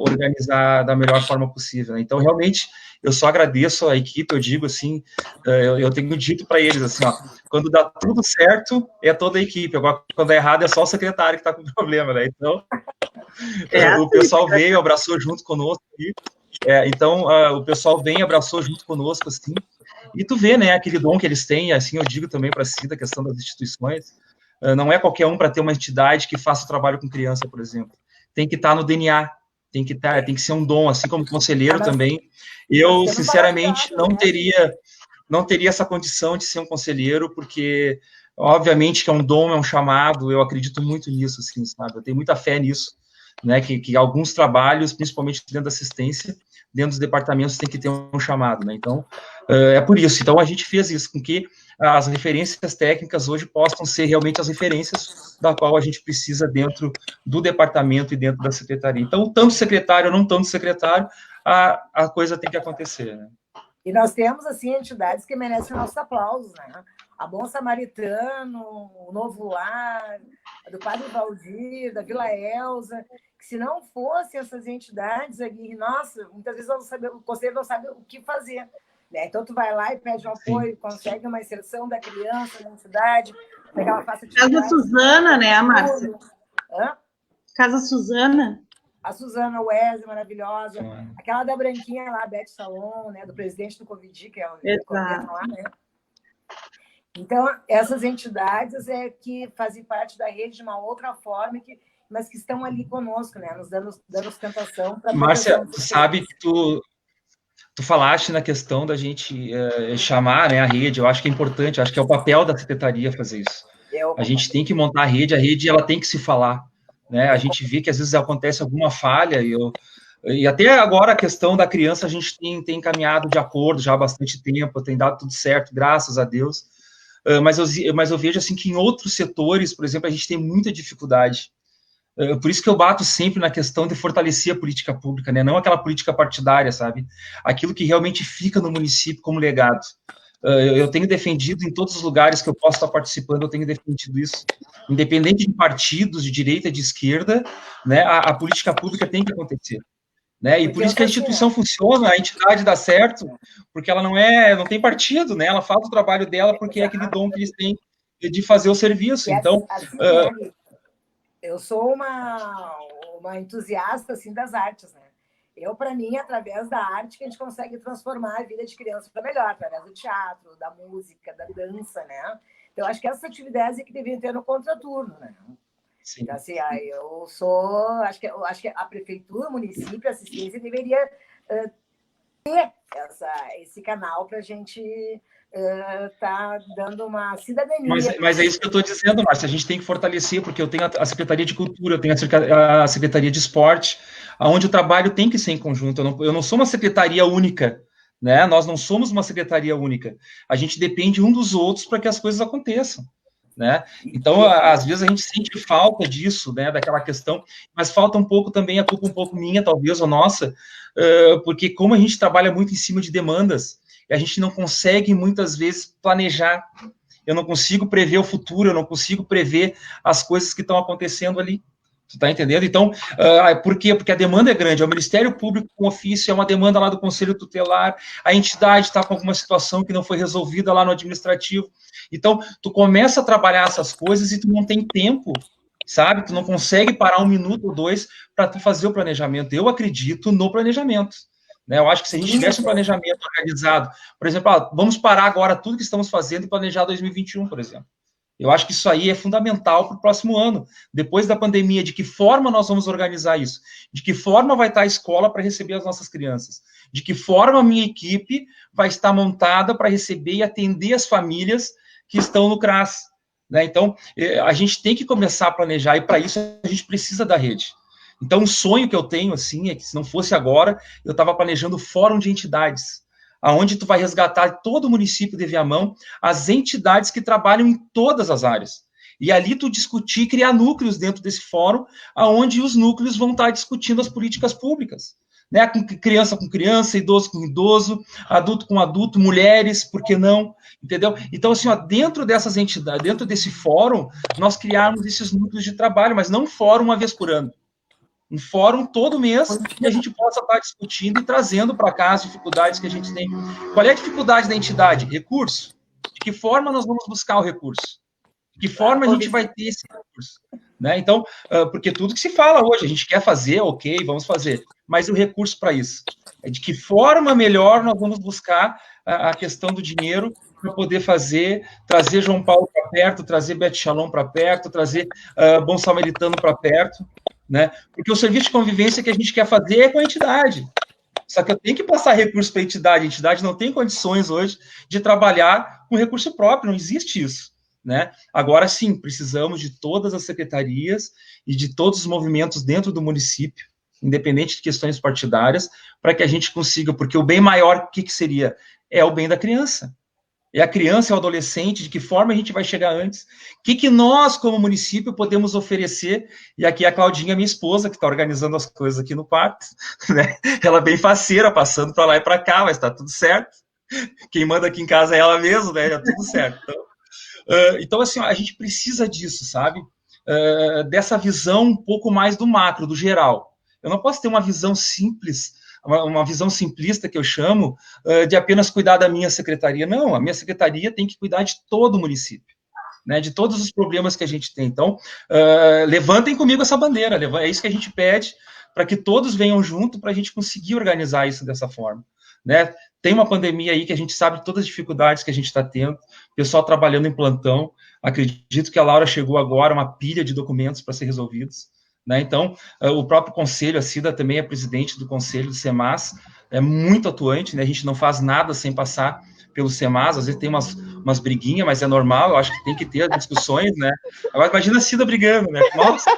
organizar da melhor forma possível, né? Então, realmente, eu só agradeço a equipe, eu digo assim, eu tenho dito para eles, assim, ó, quando dá tudo certo, é toda a equipe, agora, quando é errado, é só o secretário que está com problema, né? Então, o pessoal veio, abraçou junto conosco, então, o pessoal vem, abraçou junto conosco, assim, e tu vê, né, aquele dom que eles têm, assim, eu digo também para a Cida, a questão das instituições, não é qualquer um para ter uma entidade que faça o trabalho com criança, por exemplo. Tem que estar no DNA, tem que ser um dom, assim como conselheiro também. Eu, sinceramente, não teria essa condição de ser um conselheiro, porque, obviamente, que é um dom, é um chamado, eu acredito muito nisso, assim, sabe? Eu tenho muita fé nisso, né, que alguns trabalhos, principalmente dentro da assistência, dentro dos departamentos, tem que ter um chamado, né? Então, é por isso. Então, a gente fez isso, com que as referências técnicas hoje possam ser realmente as referências da qual a gente precisa dentro do departamento e dentro da secretaria. Então, tanto secretário ou não tanto secretário, a coisa tem que acontecer, né? E nós temos, assim, entidades que merecem nossos aplausos, né? A Bom Samaritano, o Novo Lar, a do Padre Valdir, da Vila Elza, que se não fossem essas entidades aqui, nossa, muitas vezes o conselho não sabe o que fazer, né? Então, tu vai lá e pede um apoio, Sim. Consegue uma inserção da criança na entidade, para que ela faça atividade. Casa Suzana, né, Márcia? Casa Suzana. A Suzana Wesley, maravilhosa. Aquela da branquinha lá, a Beth Salon, né, do presidente do Covid, que é o governo lá, né? Então, essas entidades que fazem parte da rede de uma outra forma, mas que estão ali conosco, né? Nos dando sustentação para a Márcia, tu sabe que tu falaste na questão da gente chamar, né, a rede. Eu acho que é importante, eu acho que é o papel da secretaria fazer isso. A gente tem que montar a rede ela tem que se falar, né? A gente vê que às vezes acontece alguma falha, e até agora a questão da criança a gente tem encaminhado de acordo já há bastante tempo, tem dado tudo certo, graças a Deus, mas eu vejo assim que em outros setores, por exemplo, a gente tem muita dificuldade. Por isso que eu bato sempre na questão de fortalecer a política pública, né? Não aquela política partidária, sabe? Aquilo que realmente fica no município como legado. Eu tenho defendido em todos os lugares que eu posso estar participando, eu tenho defendido isso. Independente de partidos, de direita, de esquerda, né? A política pública tem que acontecer. Né? E por isso que a instituição funciona, a entidade dá certo, porque ela não tem partido, né? Ela faz o trabalho dela porque é aquele dom que eles têm de fazer o serviço. Então, eu sou uma entusiasta assim das artes, né? Para mim, através da arte, que a gente consegue transformar a vida de criança para melhor, através do teatro, da música, da dança, né? Então, acho que essas atividades é que deviam ter no contraturno, né? Sim. Então, assim, acho que a prefeitura, o município, a assistência deveria ter esse canal para a gente tá dando uma cidadania. Mas é isso que eu estou dizendo, Márcia, a gente tem que fortalecer, porque eu tenho a Secretaria de Cultura, eu tenho a Secretaria de Esporte, onde o trabalho tem que ser em conjunto. Eu não sou uma secretaria única, né? Nós não somos uma secretaria única. A gente depende um dos outros para que as coisas aconteçam, né? Então, às vezes a gente sente falta disso, né? Daquela questão, mas falta um pouco também, a culpa um pouco minha, talvez, ou nossa, porque como a gente trabalha muito em cima de demandas, e a gente não consegue, muitas vezes, planejar. Eu não consigo prever o futuro, eu não consigo prever as coisas que estão acontecendo ali. Tu tá entendendo? Então, por quê? Porque a demanda é grande. É o Ministério Público com ofício, é uma demanda lá do Conselho Tutelar, a entidade está com alguma situação que não foi resolvida lá no administrativo. Então, tu começa a trabalhar essas coisas e tu não tem tempo, sabe? Tu não consegue parar 1 minuto ou 2 para tu fazer o planejamento. Eu acredito no planejamento. Né? Eu acho que se a gente tivesse um planejamento organizado, por exemplo, vamos parar agora tudo que estamos fazendo e planejar 2021, por exemplo. Eu acho que isso aí é fundamental para o próximo ano. Depois da pandemia, de que forma nós vamos organizar isso? De que forma vai estar a escola para receber as nossas crianças? De que forma a minha equipe vai estar montada para receber e atender as famílias que estão no CRAS? Né? Então, a gente tem que começar a planejar, e para isso a gente precisa da rede. Então, um sonho que eu tenho, assim, é que se não fosse agora, eu estava planejando o fórum de entidades, aonde tu vai resgatar todo o município de Viamão, as entidades que trabalham em todas as áreas. E ali tu discutir, criar núcleos dentro desse fórum, aonde os núcleos vão estar discutindo as políticas públicas. Né? Com criança, idoso com idoso, adulto com adulto, mulheres, por que não? Entendeu? Então, assim, dentro dessas entidades, dentro desse fórum, nós criarmos esses núcleos de trabalho, mas não um fórum uma vez por ano. Um fórum todo mês que a gente possa estar discutindo e trazendo para cá as dificuldades que a gente tem. Qual é a dificuldade da entidade? Recurso. De que forma nós vamos buscar o recurso? De que forma a gente vai ter esse recurso? Né? Então, porque tudo que se fala hoje, a gente quer fazer, ok, vamos fazer, mas o recurso para isso? É de que forma melhor nós vamos buscar a questão do dinheiro para poder trazer João Paulo para perto, trazer Beth Shalom para perto, trazer Bom Samaritano para perto, né? Porque o serviço de convivência que a gente quer fazer é com a entidade. Só que eu tenho que passar recurso para a entidade não tem condições hoje de trabalhar com recurso próprio, não existe isso. Né? Agora sim, precisamos de todas as secretarias e de todos os movimentos dentro do município, independente de questões partidárias, para que a gente consiga, porque o bem maior, o que seria? É o bem da criança. É a criança, é o adolescente, de que forma a gente vai chegar antes? O que nós, como município, podemos oferecer? E aqui a Claudinha, minha esposa, que está organizando as coisas aqui no quarto, né? Ela é bem faceira, passando para lá e para cá, mas está tudo certo. Quem manda aqui em casa é ela mesma, né? Está tudo certo. Então, assim, a gente precisa disso, sabe? Dessa visão um pouco mais do macro, do geral. Eu não posso ter uma visão simples, uma visão simplista, que eu chamo, de apenas cuidar da minha secretaria. Não, a minha secretaria tem que cuidar de todo o município, né? De todos os problemas que a gente tem. Então, levantem comigo essa bandeira, é isso que a gente pede, para que todos venham junto, para a gente conseguir organizar isso dessa forma. Né? Tem uma pandemia aí que a gente sabe todas as dificuldades que a gente está tendo, pessoal trabalhando em plantão. Acredito que a Laura chegou agora, uma pilha de documentos para ser resolvidos, né? Então, o próprio conselho, a Cida também é presidente do conselho do CEMAS, é muito atuante, né? A gente não faz nada sem passar pelo CEMAS, às vezes tem umas briguinhas, mas é normal, eu acho que tem que ter as discussões, né? Agora, imagina a Cida brigando, né? Nossa!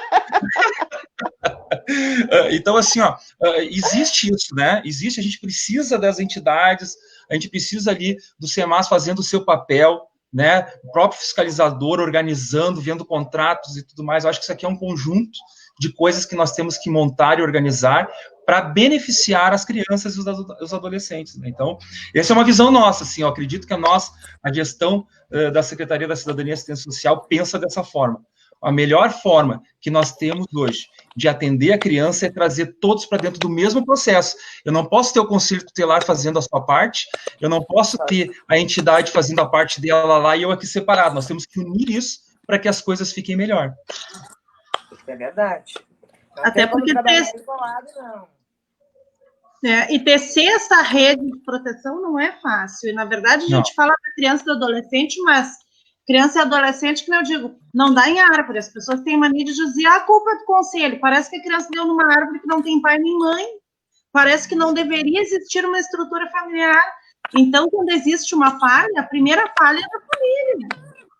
Então, assim, ó, existe isso, né? Existe, a gente precisa das entidades, a gente precisa ali do CEMAS fazendo o seu papel, né? O próprio fiscalizador organizando, vendo contratos e tudo mais. Eu acho que isso aqui é um conjunto de coisas que nós temos que montar e organizar para beneficiar as crianças e os adolescentes, né? Então, essa é uma visão nossa, assim, eu acredito que a gestão da Secretaria da Cidadania e Assistência Social pensa dessa forma. A melhor forma que nós temos hoje de atender a criança é trazer todos para dentro do mesmo processo. Eu não posso ter o Conselho Tutelar fazendo a sua parte, eu não posso ter a entidade fazendo a parte dela lá e eu aqui separado. Nós temos que unir isso para que as coisas fiquem melhor. É verdade. Não até porque isolado, não. E tecer essa rede de proteção não é fácil. E, na verdade, a gente fala para criança e adolescente, mas criança e adolescente, como eu digo, não dá em árvore. As pessoas têm mania de dizer, a culpa é do conselho. Parece que a criança deu numa árvore que não tem pai nem mãe. Parece que não deveria existir uma estrutura familiar. Então, quando existe uma falha, a primeira falha é da família.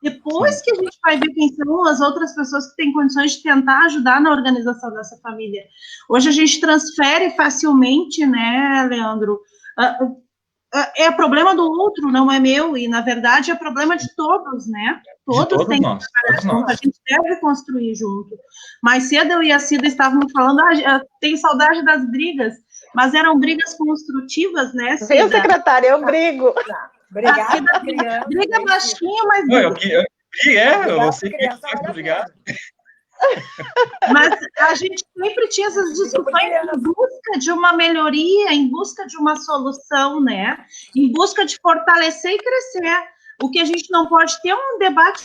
Depois que a gente vai ver quem são as outras pessoas que têm condições de tentar ajudar na organização dessa família. Hoje a gente transfere facilmente, né, Leandro? É problema do outro, não é meu, e na verdade é problema de todos, né? Todos têm que trabalhar junto, a gente deve construir junto. Mais cedo eu e a Cida estávamos falando, tenho saudade das brigas, mas eram brigas construtivas, né, Cida? Sim, secretária, eu brigo. Obrigada, criança. Briga baixinho, mas... Eu sei que é obrigado. Mas a gente sempre tinha essas discussões em busca de uma melhoria, em busca de uma solução, né? Em busca de fortalecer e crescer. O que a gente não pode ter é um debate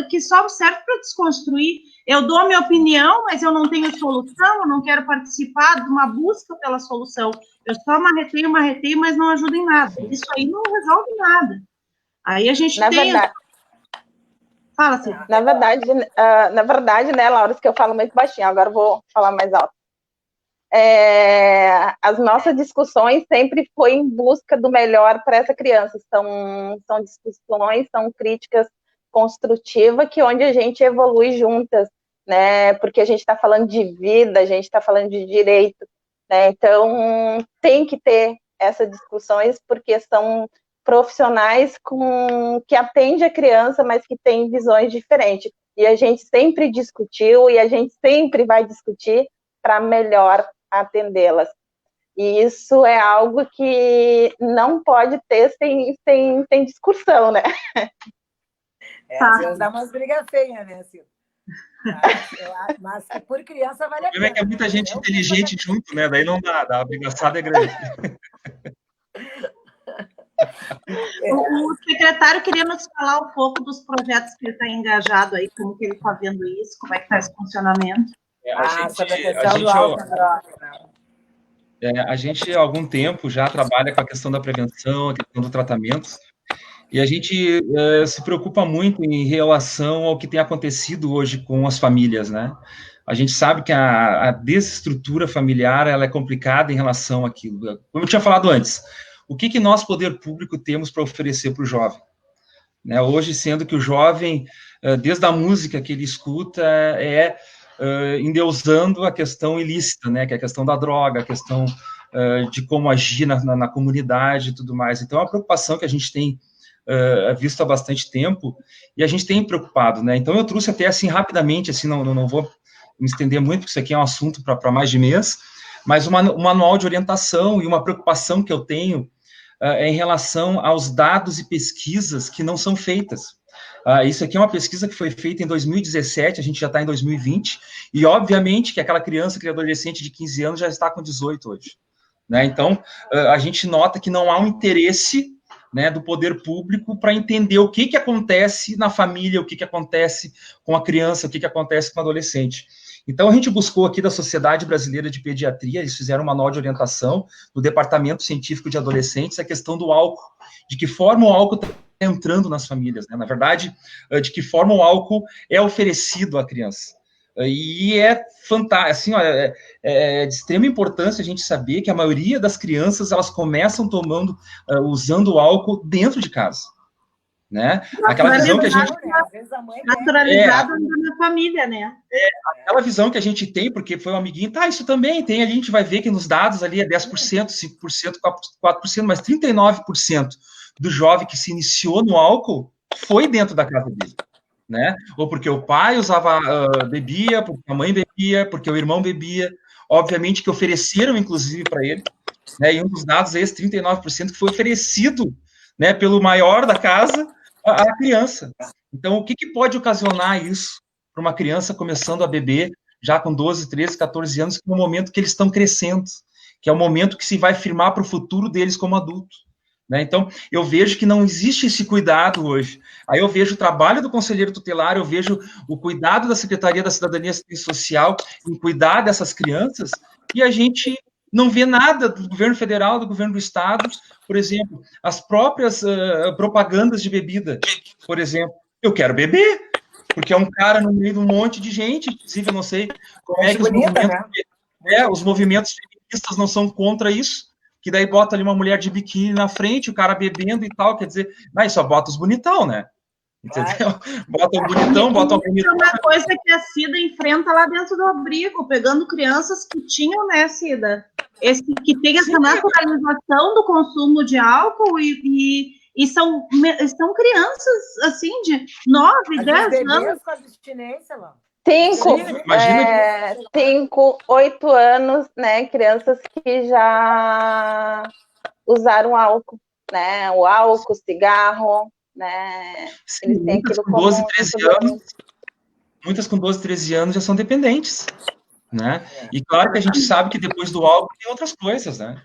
que só serve para desconstruir. Eu dou a minha opinião, mas eu não tenho solução, eu não quero participar de uma busca pela solução. Eu só marreteio, mas não ajuda em nada. Isso aí não resolve nada. Aí a gente Verdade. Fala, assim. Na verdade, né, Laura, que eu falo muito baixinho, agora eu vou falar mais alto. As nossas discussões sempre foi em busca do melhor para essa criança. São discussões, são críticas construtivas, onde a gente evolui juntas, né? Porque a gente está falando de vida, a gente está falando de direito, né? Então, tem que ter essas discussões, porque são profissionais que atendem a criança, mas que têm visões diferentes. E a gente sempre discutiu e a gente sempre vai discutir para melhor atendê-las. E isso é algo que não pode ter sem discussão, né? Às vezes dá umas brigas feias, né, Silvia? Mas por criança vale a pena. É que é muita gente inteligente junto, né? Daí não dá, a brigaçada é grande. O secretário queria nos falar um pouco dos projetos que ele está engajado aí, como que ele está vendo isso, como é que está esse funcionamento. A gente há algum tempo já trabalha com a questão da prevenção, a questão do tratamento, e a gente se preocupa muito em relação ao que tem acontecido hoje com as famílias, né? A gente sabe que a desestrutura familiar ela é complicada em relação àquilo. Como eu tinha falado antes, o que nós, poder público, temos para oferecer para o jovem? Né? Hoje, sendo que o jovem, desde a música que ele escuta, endeusando a questão ilícita, né? Que é a questão da droga, a questão de como agir na comunidade e tudo mais. Então, é uma preocupação que a gente tem visto há bastante tempo e a gente tem preocupado, né? Então, eu trouxe até, assim, rapidamente, assim, não vou me estender muito, porque isso aqui é um assunto para mais de mês, mas um manual de orientação e uma preocupação que eu tenho em relação aos dados e pesquisas que não são feitas. Isso aqui é uma pesquisa que foi feita em 2017, a gente já está em 2020, e obviamente que aquela criança, aquele adolescente de 15 anos já está com 18 hoje. Né? Então, a gente nota que não há um interesse né, do poder público para entender o que acontece na família, o que acontece com a criança, o que acontece com o adolescente. Então, a gente buscou aqui da Sociedade Brasileira de Pediatria, eles fizeram uma manual de orientação do Departamento Científico de Adolescentes, a questão do álcool, de que forma o álcool está entrando nas famílias, né? Na verdade, de que forma o álcool é oferecido à criança. E é fantástico, assim, ó, é de extrema importância a gente saber que a maioria das crianças, elas começam usando o álcool dentro de casa, né? Aquela visão que a gente... Naturalizado na família, né? Aquela visão que a gente tem, porque foi um amiguinho, tá, isso também tem, a gente vai ver que nos dados ali é 10%, 5%, 4%, mas 39% do jovem que se iniciou no álcool foi dentro da casa dele. Né? Ou porque o pai bebia, porque a mãe bebia, porque o irmão bebia, obviamente que ofereceram, inclusive, para ele, né? E um dos dados é esse 39% que foi oferecido, né, pelo maior da casa à criança. Então, o que pode ocasionar isso para uma criança começando a beber já com 12, 13, 14 anos, que é o momento que eles estão crescendo, que é o momento que se vai firmar para o futuro deles como adulto. Né? Então, eu vejo que não existe esse cuidado hoje. Aí eu vejo o trabalho do conselheiro tutelar, eu vejo o cuidado da Secretaria da Cidadania e Assistência Social em cuidar dessas crianças, e a gente não vê nada do governo federal, do governo do estado. Por exemplo, as próprias propagandas de bebida. Por exemplo, eu quero beber, porque é um cara no meio de um monte de gente, inclusive eu não sei como é que os movimentos feministas não são contra isso, que daí bota ali uma mulher de biquíni na frente, o cara bebendo e tal, quer dizer, mas só bota os bonitão, né? Entendeu? Bota o bonitão, bota o bonitão. É uma coisa que a Cida enfrenta lá dentro do abrigo, pegando crianças que tinham, né, Cida? Que tem essa naturalização do consumo de álcool e são crianças, assim, de 9, 10 anos. Com abstinência, lá. 5, 8 anos, né? Crianças que já usaram álcool, né? O álcool, cigarro, né? Sim, eles têm aquilo com 12, 13 anos. Muitas com 12, 13 anos já são dependentes, né? E claro que a gente sabe que depois do álcool tem outras coisas, né?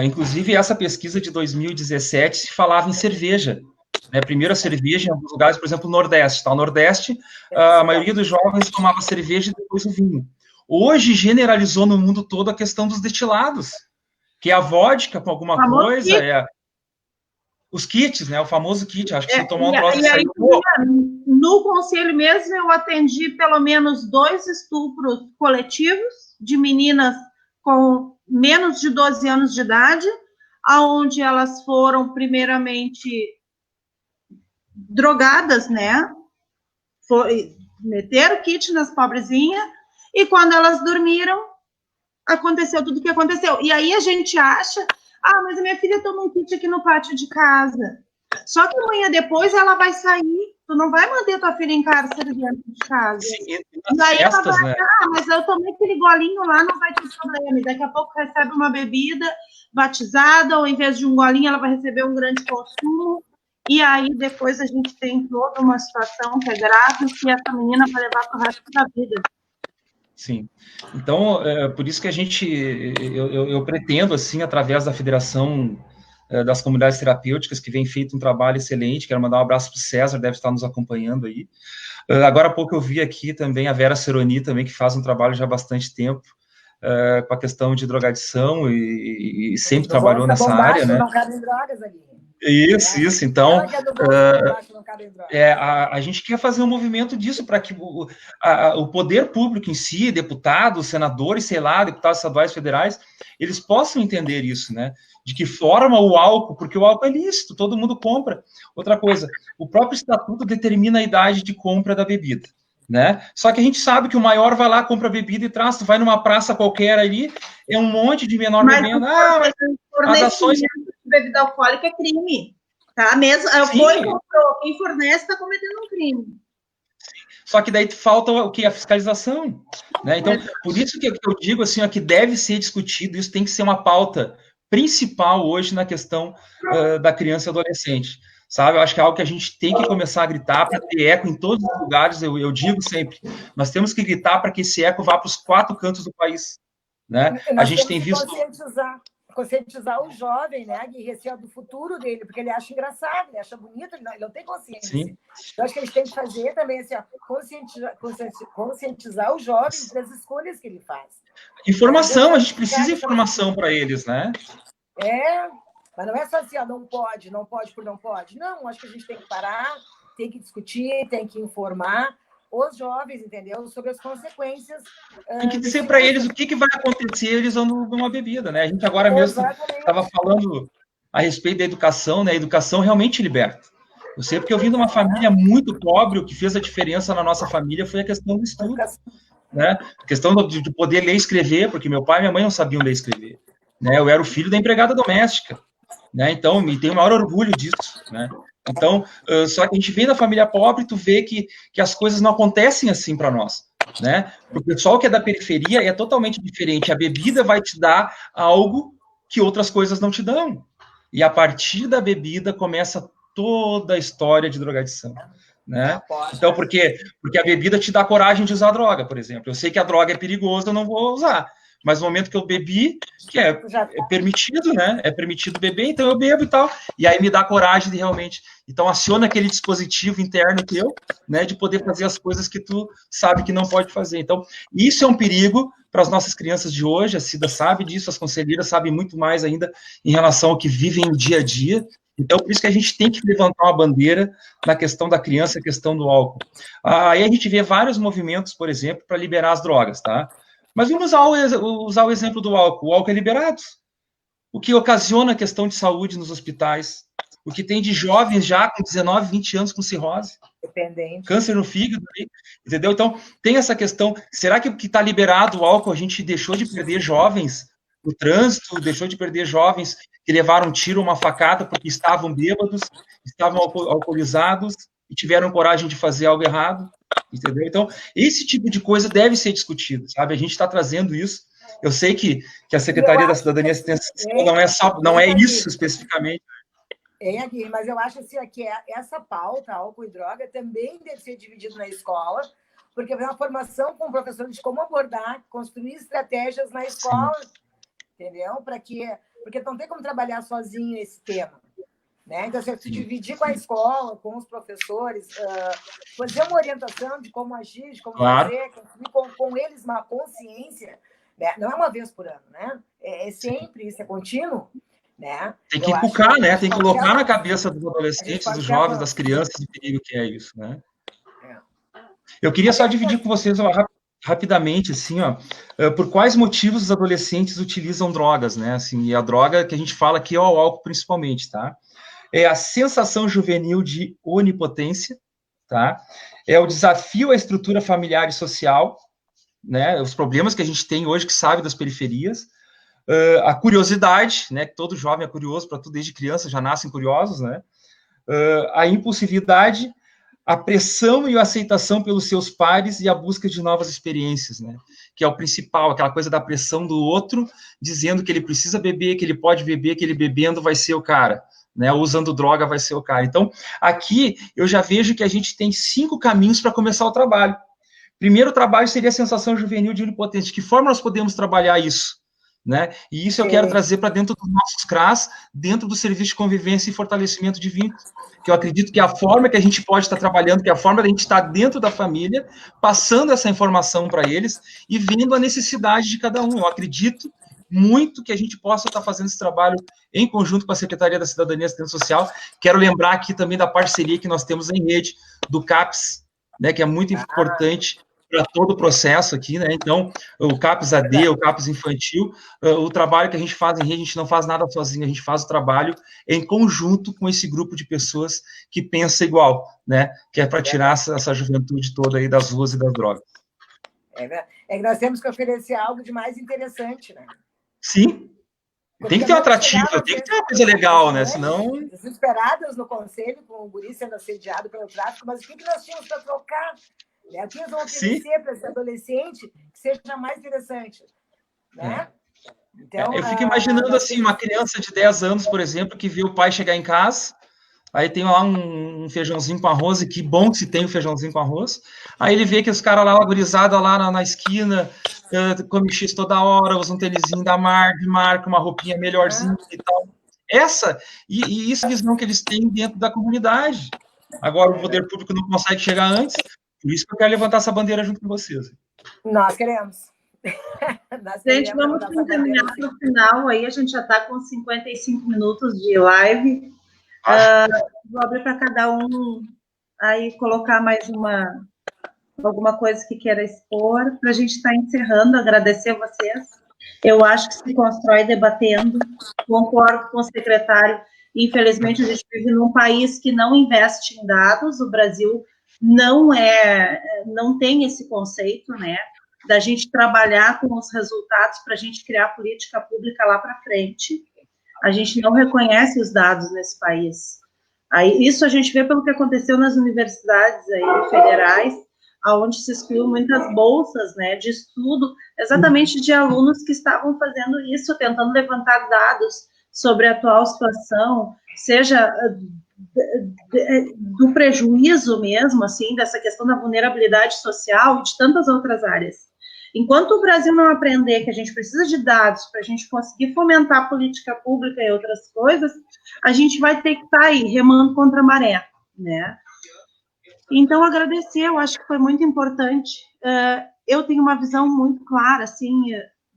Inclusive, essa pesquisa de 2017 se falava em cerveja. Né, primeiro a cerveja em alguns lugares, por exemplo, no Nordeste. Tá? No Nordeste, a maioria dos jovens tomava cerveja e depois o vinho. Hoje, generalizou no mundo todo a questão dos destilados, que é a vodka com alguma coisa, os kits, né, o famoso kit. Acho que se tomar um troço... No conselho mesmo, eu atendi pelo menos 2 estupros coletivos de meninas com menos de 12 anos de idade, onde elas foram, primeiramente... drogadas, né? Meteram o kit nas pobrezinhas e quando elas dormiram, aconteceu tudo o que aconteceu. E aí a gente acha, mas a minha filha toma um kit aqui no pátio de casa. Só que amanhã depois ela vai sair, tu não vai manter tua filha em cárcere dentro de casa. Sim, e aí festas, ela vai, né? Mas eu tomei aquele golinho lá, não vai ter problema. E daqui a pouco recebe uma bebida batizada, ou em vez de um golinho, ela vai receber um grande consumo. E aí, depois, a gente tem toda uma situação que é grave, que essa menina vai levar para o resto da vida. Sim. Então, por isso que eu pretendo, assim, através da Federação das Comunidades Terapêuticas, que vem feito um trabalho excelente, quero mandar um abraço para o César, deve estar nos acompanhando aí. Agora há pouco eu vi aqui também a Vera Seroni, também, que faz um trabalho já há bastante tempo, com a questão de drogadição e sempre trabalhou nessa área, né? Não cabem drogas ali. Isso. Então, a gente quer fazer um movimento disso para que o poder público em si, deputados, senadores, sei lá, deputados estaduais, federais, eles possam entender isso, né? De que forma o álcool, porque o álcool é lícito, todo mundo compra. Outra coisa, o próprio estatuto determina a idade de compra da bebida, né? Só que a gente sabe que o maior vai lá, compra a bebida e traz, tu vai numa praça qualquer ali, é um monte de menor bebendo, as ações... bebida alcoólica é crime, tá? Mesmo, quem fornece está cometendo um crime. Só que daí falta o que? A fiscalização, né? Então, por isso que eu digo assim, que deve ser discutido, isso tem que ser uma pauta principal hoje na questão da criança e adolescente, sabe? Eu acho que é algo que a gente tem que começar a gritar para ter eco em todos os lugares, eu digo sempre, nós temos que gritar para que esse eco vá para os 4 cantos do país, né? A gente tem visto... conscientizar o jovem, né, Gui, esse é do futuro dele, porque ele acha engraçado, ele acha bonito, ele não tem consciência. Sim. Eu acho que eles têm que fazer também, assim, ó, conscientizar o jovem das escolhas que ele faz. Informação, a gente precisa de informação para eles, né? Mas não é só assim, ó, não pode por não pode. Não, acho que a gente tem que parar, tem que discutir, tem que informar os jovens, entendeu? Sobre as consequências. Tem que dizer para eles o que vai acontecer eles usando uma bebida, né? A gente agora mesmo estava falando a respeito da educação, né? A educação realmente liberta. Eu sei porque eu vim de uma família muito pobre, o que fez a diferença na nossa família foi a questão do estudo, né? A questão de poder ler e escrever, porque meu pai e minha mãe não sabiam ler e escrever, né? Eu era o filho da empregada doméstica, né? Então, me tenho o maior orgulho disso, né? Então, só que a gente vem da família pobre, tu vê que as coisas não acontecem assim para nós, né? O pessoal que é da periferia é totalmente diferente. A bebida vai te dar algo que outras coisas não te dão. E a partir da bebida começa toda a história de drogadição, né? Então, porque a bebida te dá coragem de usar droga, por exemplo. Eu sei que a droga é perigosa, eu não vou usar. Mas no momento que eu bebi, que é permitido, né? É permitido beber, então eu bebo e tal. E aí me dá coragem de realmente... Então, aciona aquele dispositivo interno teu, né? De poder fazer as coisas que tu sabe que não pode fazer. Então, isso é um perigo para as nossas crianças de hoje. A Cida sabe disso, as conselheiras sabem muito mais ainda em relação ao que vivem no dia a dia. Então, por isso que a gente tem que levantar uma bandeira na questão da criança, a questão do álcool. Aí a gente vê vários movimentos, por exemplo, para liberar as drogas, tá? Mas vamos usar o exemplo do álcool. O álcool é liberado. O que ocasiona a questão de saúde nos hospitais. O que tem de jovens já com 19, 20 anos com cirrose. Dependente. Câncer no fígado, entendeu? Então, tem essa questão. Será que o que está liberado o álcool, a gente deixou de perder jovens no trânsito, deixou de perder jovens que levaram um tiro ou uma facada porque estavam bêbados, estavam alcoolizados e tiveram coragem de fazer algo errado? Entendeu? Então, esse tipo de coisa deve ser discutido, sabe? A gente está trazendo isso. Eu sei que a Secretaria da Cidadania e Assistência Social não é isso especificamente. Aqui, mas eu acho assim, que essa pauta, álcool e droga, também deve ser dividida na escola, porque é uma formação com o professor de como abordar, construir estratégias na escola, sim, entendeu? Porque não tem como trabalhar sozinho esse tema. Né? Então, se dividir com a escola, com os professores, fazer uma orientação de como agir, de como fazer, com eles uma consciência, né? Não é uma vez por ano, né? É sempre isso, é contínuo. Né? Tem que inculcar, né? Tem que colocar na cabeça dos adolescentes, dos jovens, das crianças, o perigo que é isso, né? Eu queria só dividir com vocês rapidamente, assim, ó, por quais motivos os adolescentes utilizam drogas, né? Assim, e a droga que a gente fala aqui é o álcool, principalmente, tá? É a sensação juvenil de onipotência, tá? É o desafio à estrutura familiar e social, né? Os problemas que a gente tem hoje, que sabe das periferias, a curiosidade, né? Que todo jovem é curioso para tudo, desde criança já nascem curiosos, né? A impulsividade, a pressão e a aceitação pelos seus pares e a busca de novas experiências, né? Que é o principal, aquela coisa da pressão do outro, dizendo que ele precisa beber, que ele pode beber, que ele bebendo vai ser o cara, né? Usando droga vai ser o cara. Então, aqui eu já vejo que a gente tem 5 caminhos para começar o trabalho. Primeiro trabalho seria a sensação juvenil de onipotência. De que forma nós podemos trabalhar isso? Né? E isso eu quero trazer para dentro dos nossos CRAS, dentro do serviço de convivência e fortalecimento de vínculos, que eu acredito que é a forma que a gente pode estar trabalhando, que é a forma de a gente estar dentro da família, passando essa informação para eles e vendo a necessidade de cada um. Eu acredito muito que a gente possa estar fazendo esse trabalho em conjunto com a Secretaria da Cidadania e Assistência Social. Quero lembrar aqui também da parceria que nós temos em rede do CAPS, né, que é muito importante para todo o processo aqui, né? Então, o CAPS AD, o CAPS Infantil, o trabalho que a gente faz em rede, a gente não faz nada sozinho, a gente faz o trabalho em conjunto com esse grupo de pessoas que pensa igual, né? Que é para tirar essa juventude toda aí das ruas e das drogas. É que nós temos que oferecer algo de mais interessante, né? Sim. Tem que ter um atrativo, tem que ter uma coisa legal, né? Senão... Desesperadas no conselho, com o guri sendo assediado pelo tráfico, mas o que nós tínhamos para trocar? O que nós vamos oferecer para esse adolescente que seja mais interessante? Né? Então, eu fico imaginando assim, uma criança de 10 anos, por exemplo, que vê o pai chegar em casa, aí tem lá um feijãozinho com arroz, e que bom que se tem o feijãozinho com arroz. Aí ele vê que os caras lá, a gurizada lá na esquina, come X toda hora, usa um tênisinho da marca, uma roupinha melhorzinha e tal. E isso é a visão que eles têm dentro da comunidade. Agora o poder público não consegue chegar antes, por isso que eu quero levantar essa bandeira junto com vocês. Nós queremos. Gente, vamos encaminhar para o final, aí a gente já está com 55 minutos de live. Vou abrir para cada um aí colocar mais alguma coisa que queira expor, para a gente estar encerrando, agradecer a vocês. Eu acho que se constrói debatendo, concordo com o secretário, infelizmente a gente vive num país que não investe em dados, o Brasil não tem esse conceito, né, da gente trabalhar com os resultados para a gente criar política pública lá para frente. A gente não reconhece os dados nesse país. Aí, isso a gente vê pelo que aconteceu nas universidades aí, federais, onde se excluiu muitas bolsas, né, de estudo, exatamente de alunos que estavam fazendo isso, tentando levantar dados sobre a atual situação, seja do prejuízo mesmo, assim, dessa questão da vulnerabilidade social e de tantas outras áreas. Enquanto o Brasil não aprender que a gente precisa de dados para a gente conseguir fomentar a política pública e outras coisas, a gente vai ter que estar aí remando contra a maré, né? Então, agradecer, eu acho que foi muito importante. Eu tenho uma visão muito clara, assim,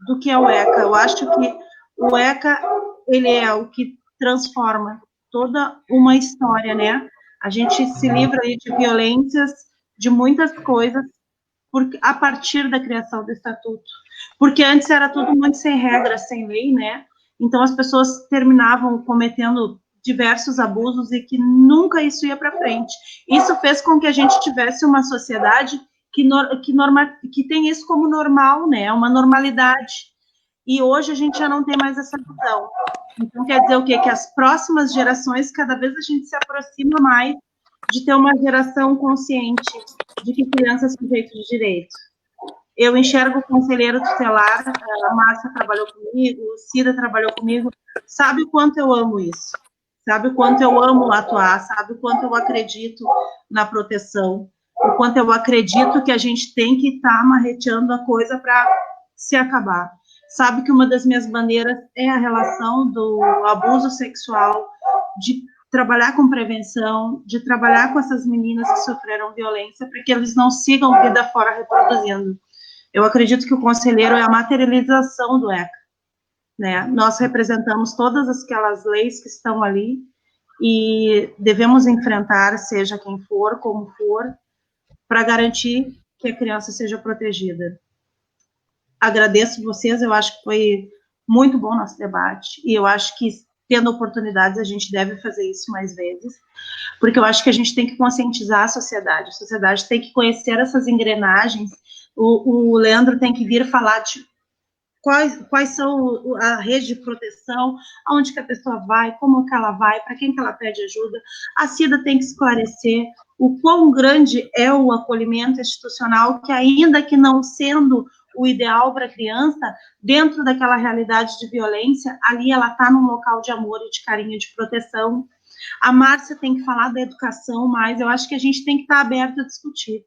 do que é o ECA. Eu acho que o ECA, ele é o que transforma toda uma história, né? A gente se livra aí de violências, de muitas coisas, a partir da criação do estatuto. Porque antes era tudo muito sem regra, sem lei, né? Então, as pessoas terminavam cometendo diversos abusos e que nunca isso ia para frente. Isso fez com que a gente tivesse uma sociedade que tem isso como normal, né? Uma normalidade. E hoje a gente já não tem mais essa visão. Então, quer dizer o quê? Que as próximas gerações, cada vez a gente se aproxima mais de ter uma geração consciente de que criança é sujeito de direito. Eu enxergo o conselheiro tutelar, a Márcia trabalhou comigo, o Cida trabalhou comigo, sabe o quanto eu amo isso, sabe o quanto eu amo atuar, sabe o quanto eu acredito na proteção, o quanto eu acredito que a gente tem que estar marreteando a coisa para se acabar. Sabe que uma das minhas bandeiras é a relação do abuso sexual, de trabalhar com prevenção, de trabalhar com essas meninas que sofreram violência, para que eles não sigam vida fora reproduzindo. Eu acredito que o conselheiro é a materialização do ECA, né? Nós representamos todas aquelas leis que estão ali e devemos enfrentar, seja quem for, como for, para garantir que a criança seja protegida. Agradeço vocês, eu acho que foi muito bom nosso debate, e eu acho que, tendo oportunidades, a gente deve fazer isso mais vezes, porque eu acho que a gente tem que conscientizar a sociedade tem que conhecer essas engrenagens, o Leandro tem que vir falar de quais são a rede de proteção, aonde que a pessoa vai, como que ela vai, para quem que ela pede ajuda. A Cida tem que esclarecer o quão grande é o acolhimento institucional, que ainda que não sendo o ideal para a criança, dentro daquela realidade de violência, ali ela está num local de amor e de carinho e de proteção. A Márcia tem que falar da educação, mas eu acho que a gente tem que estar aberto a discutir.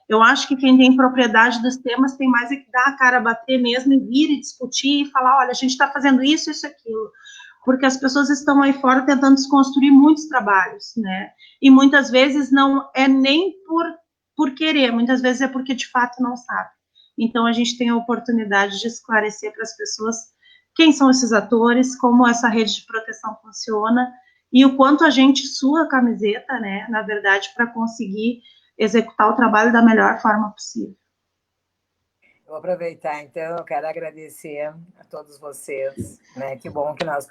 Eu acho que quem tem propriedade dos temas tem mais é que dar a cara a bater mesmo e vir e discutir e falar, olha, a gente está fazendo isso, isso, aquilo. Porque as pessoas estão aí fora tentando desconstruir muitos trabalhos, né? E muitas vezes não é nem por querer, muitas vezes é porque de fato não sabe. Então a gente tem a oportunidade de esclarecer para as pessoas quem são esses atores, como essa rede de proteção funciona e o quanto a gente sua a camiseta, né, na verdade, para conseguir executar o trabalho da melhor forma possível. Vou aproveitar, então, eu quero agradecer a todos vocês, né? Que bom que nós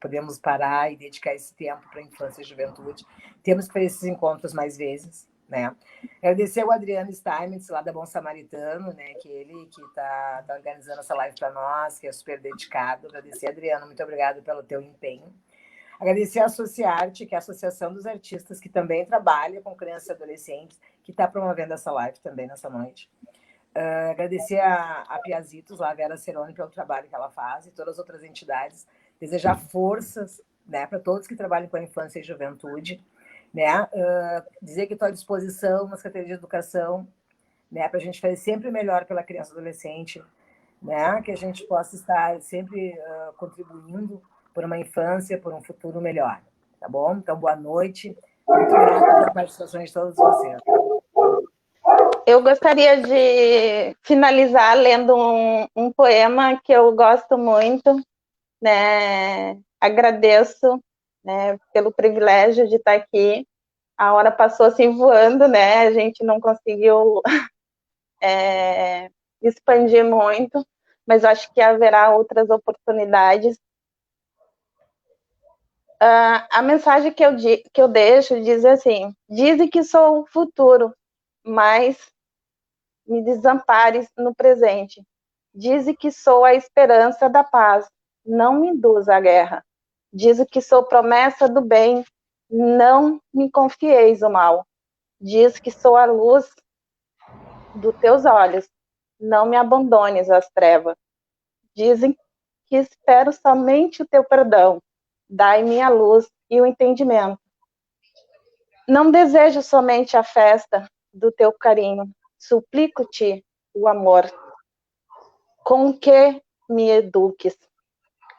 podemos parar e dedicar esse tempo para a infância e juventude. Temos que fazer esses encontros mais vezes, né? Agradecer ao Adriano Steinmetz, lá da Bom Samaritano, né? Que ele que está organizando essa live para nós, que é super dedicado. Agradecer, Adriano, muito obrigado pelo teu empenho. Agradecer a Associarte, que é a Associação dos Artistas, que também trabalha com crianças e adolescentes, que está promovendo essa live também nessa noite. Agradecer a Piazitos, lá, a Vera Cerone, pelo trabalho que ela faz, e todas as outras entidades. Desejar forças, né, para todos que trabalham com a infância e juventude, né, dizer que estou à disposição na Secretaria de Educação, né, para a gente fazer sempre melhor pela criança e adolescente, né, que a gente possa estar sempre contribuindo por uma infância, por um futuro melhor, tá bom? Então, boa noite, muito grata pela participação de todos vocês. Eu gostaria de finalizar lendo um poema que eu gosto muito, né? Agradeço, né, pelo privilégio de estar aqui. A hora passou assim voando, né? A gente não conseguiu expandir muito, mas acho que haverá outras oportunidades. A mensagem que eu deixo diz assim: dizem que sou o futuro, mas me desampares no presente. Dizem que sou a esperança da paz, não me induz à guerra. Dizem que sou promessa do bem, não me confieis o mal. Diz que sou a luz dos teus olhos, não me abandones às trevas. Dizem que espero somente o teu perdão, dai-me a luz e o entendimento. Não desejo somente a festa do teu carinho, suplico-te o amor, com que me eduques.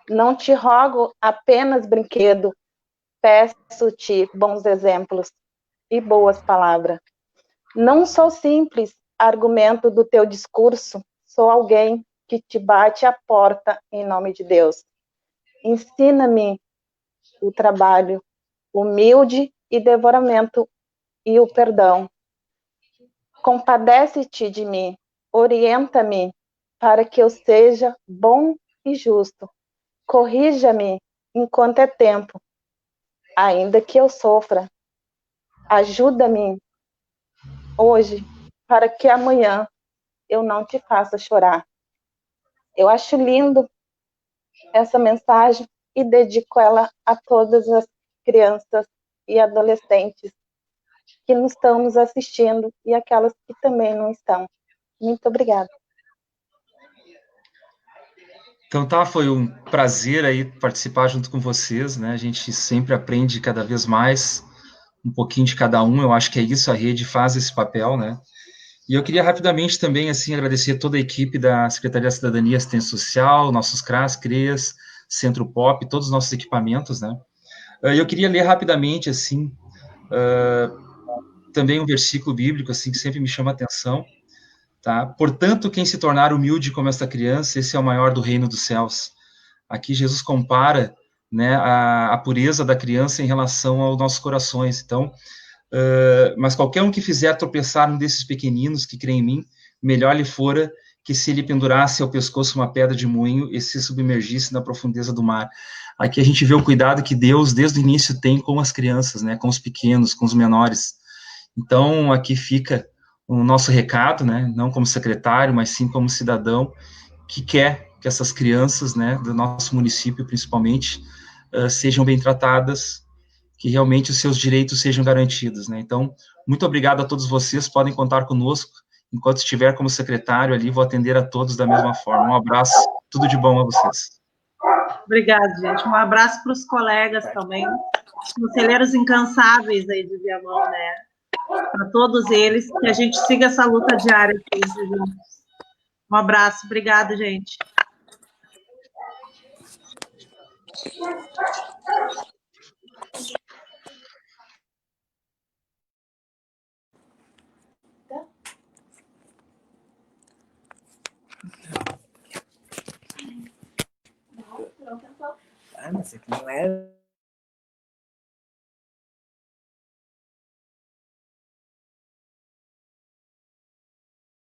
Não te rogo apenas brinquedo, peço-te bons exemplos e boas palavras. Não sou simples argumento do teu discurso, sou alguém que te bate a porta em nome de Deus. Ensina-me o trabalho humilde e devoramento e o perdão. Compadece-te de mim, orienta-me para que eu seja bom e justo. Corrija-me enquanto é tempo, ainda que eu sofra. Ajuda-me hoje para que amanhã eu não te faça chorar. Eu acho lindo essa mensagem e dedico ela a todas as crianças e adolescentes que não estão nos assistindo e aquelas que também não estão. Muito obrigada. Então tá, foi um prazer aí participar junto com vocês, né? A gente sempre aprende cada vez mais, um pouquinho de cada um. Eu acho que é isso, a rede faz esse papel, né? E eu queria rapidamente também, assim, agradecer toda a equipe da Secretaria da Cidadania e Assistência Social, nossos CRAS, CREAS, Centro Pop, todos os nossos equipamentos, né? Eu queria ler rapidamente, assim, também um versículo bíblico, assim, que sempre me chama a atenção, tá? Portanto, quem se tornar humilde como esta criança, esse é o maior do reino dos céus. Aqui Jesus compara, né, a pureza da criança em relação aos nossos corações. Então, mas qualquer um que fizer tropeçar um desses pequeninos que crê em mim, melhor lhe fora que se ele pendurasse ao pescoço uma pedra de moinho e se submergisse na profundeza do mar. Aqui a gente vê o cuidado que Deus, desde o início, tem com as crianças, né, com os pequenos, com os menores. Então, aqui fica o nosso recado, né, não como secretário, mas sim como cidadão, que quer que essas crianças, né, do nosso município, principalmente, sejam bem tratadas, que realmente os seus direitos sejam garantidos, né? Então, muito obrigado a todos vocês, podem contar conosco, enquanto estiver como secretário ali, vou atender a todos da mesma forma. Um abraço, tudo de bom a vocês. Obrigada, gente. Um abraço para os colegas também, os conselheiros incansáveis aí de Viamão, né? Para todos eles, que a gente siga essa luta diária sempre juntos. Um abraço, obrigada, gente. Ah, mas aqui não é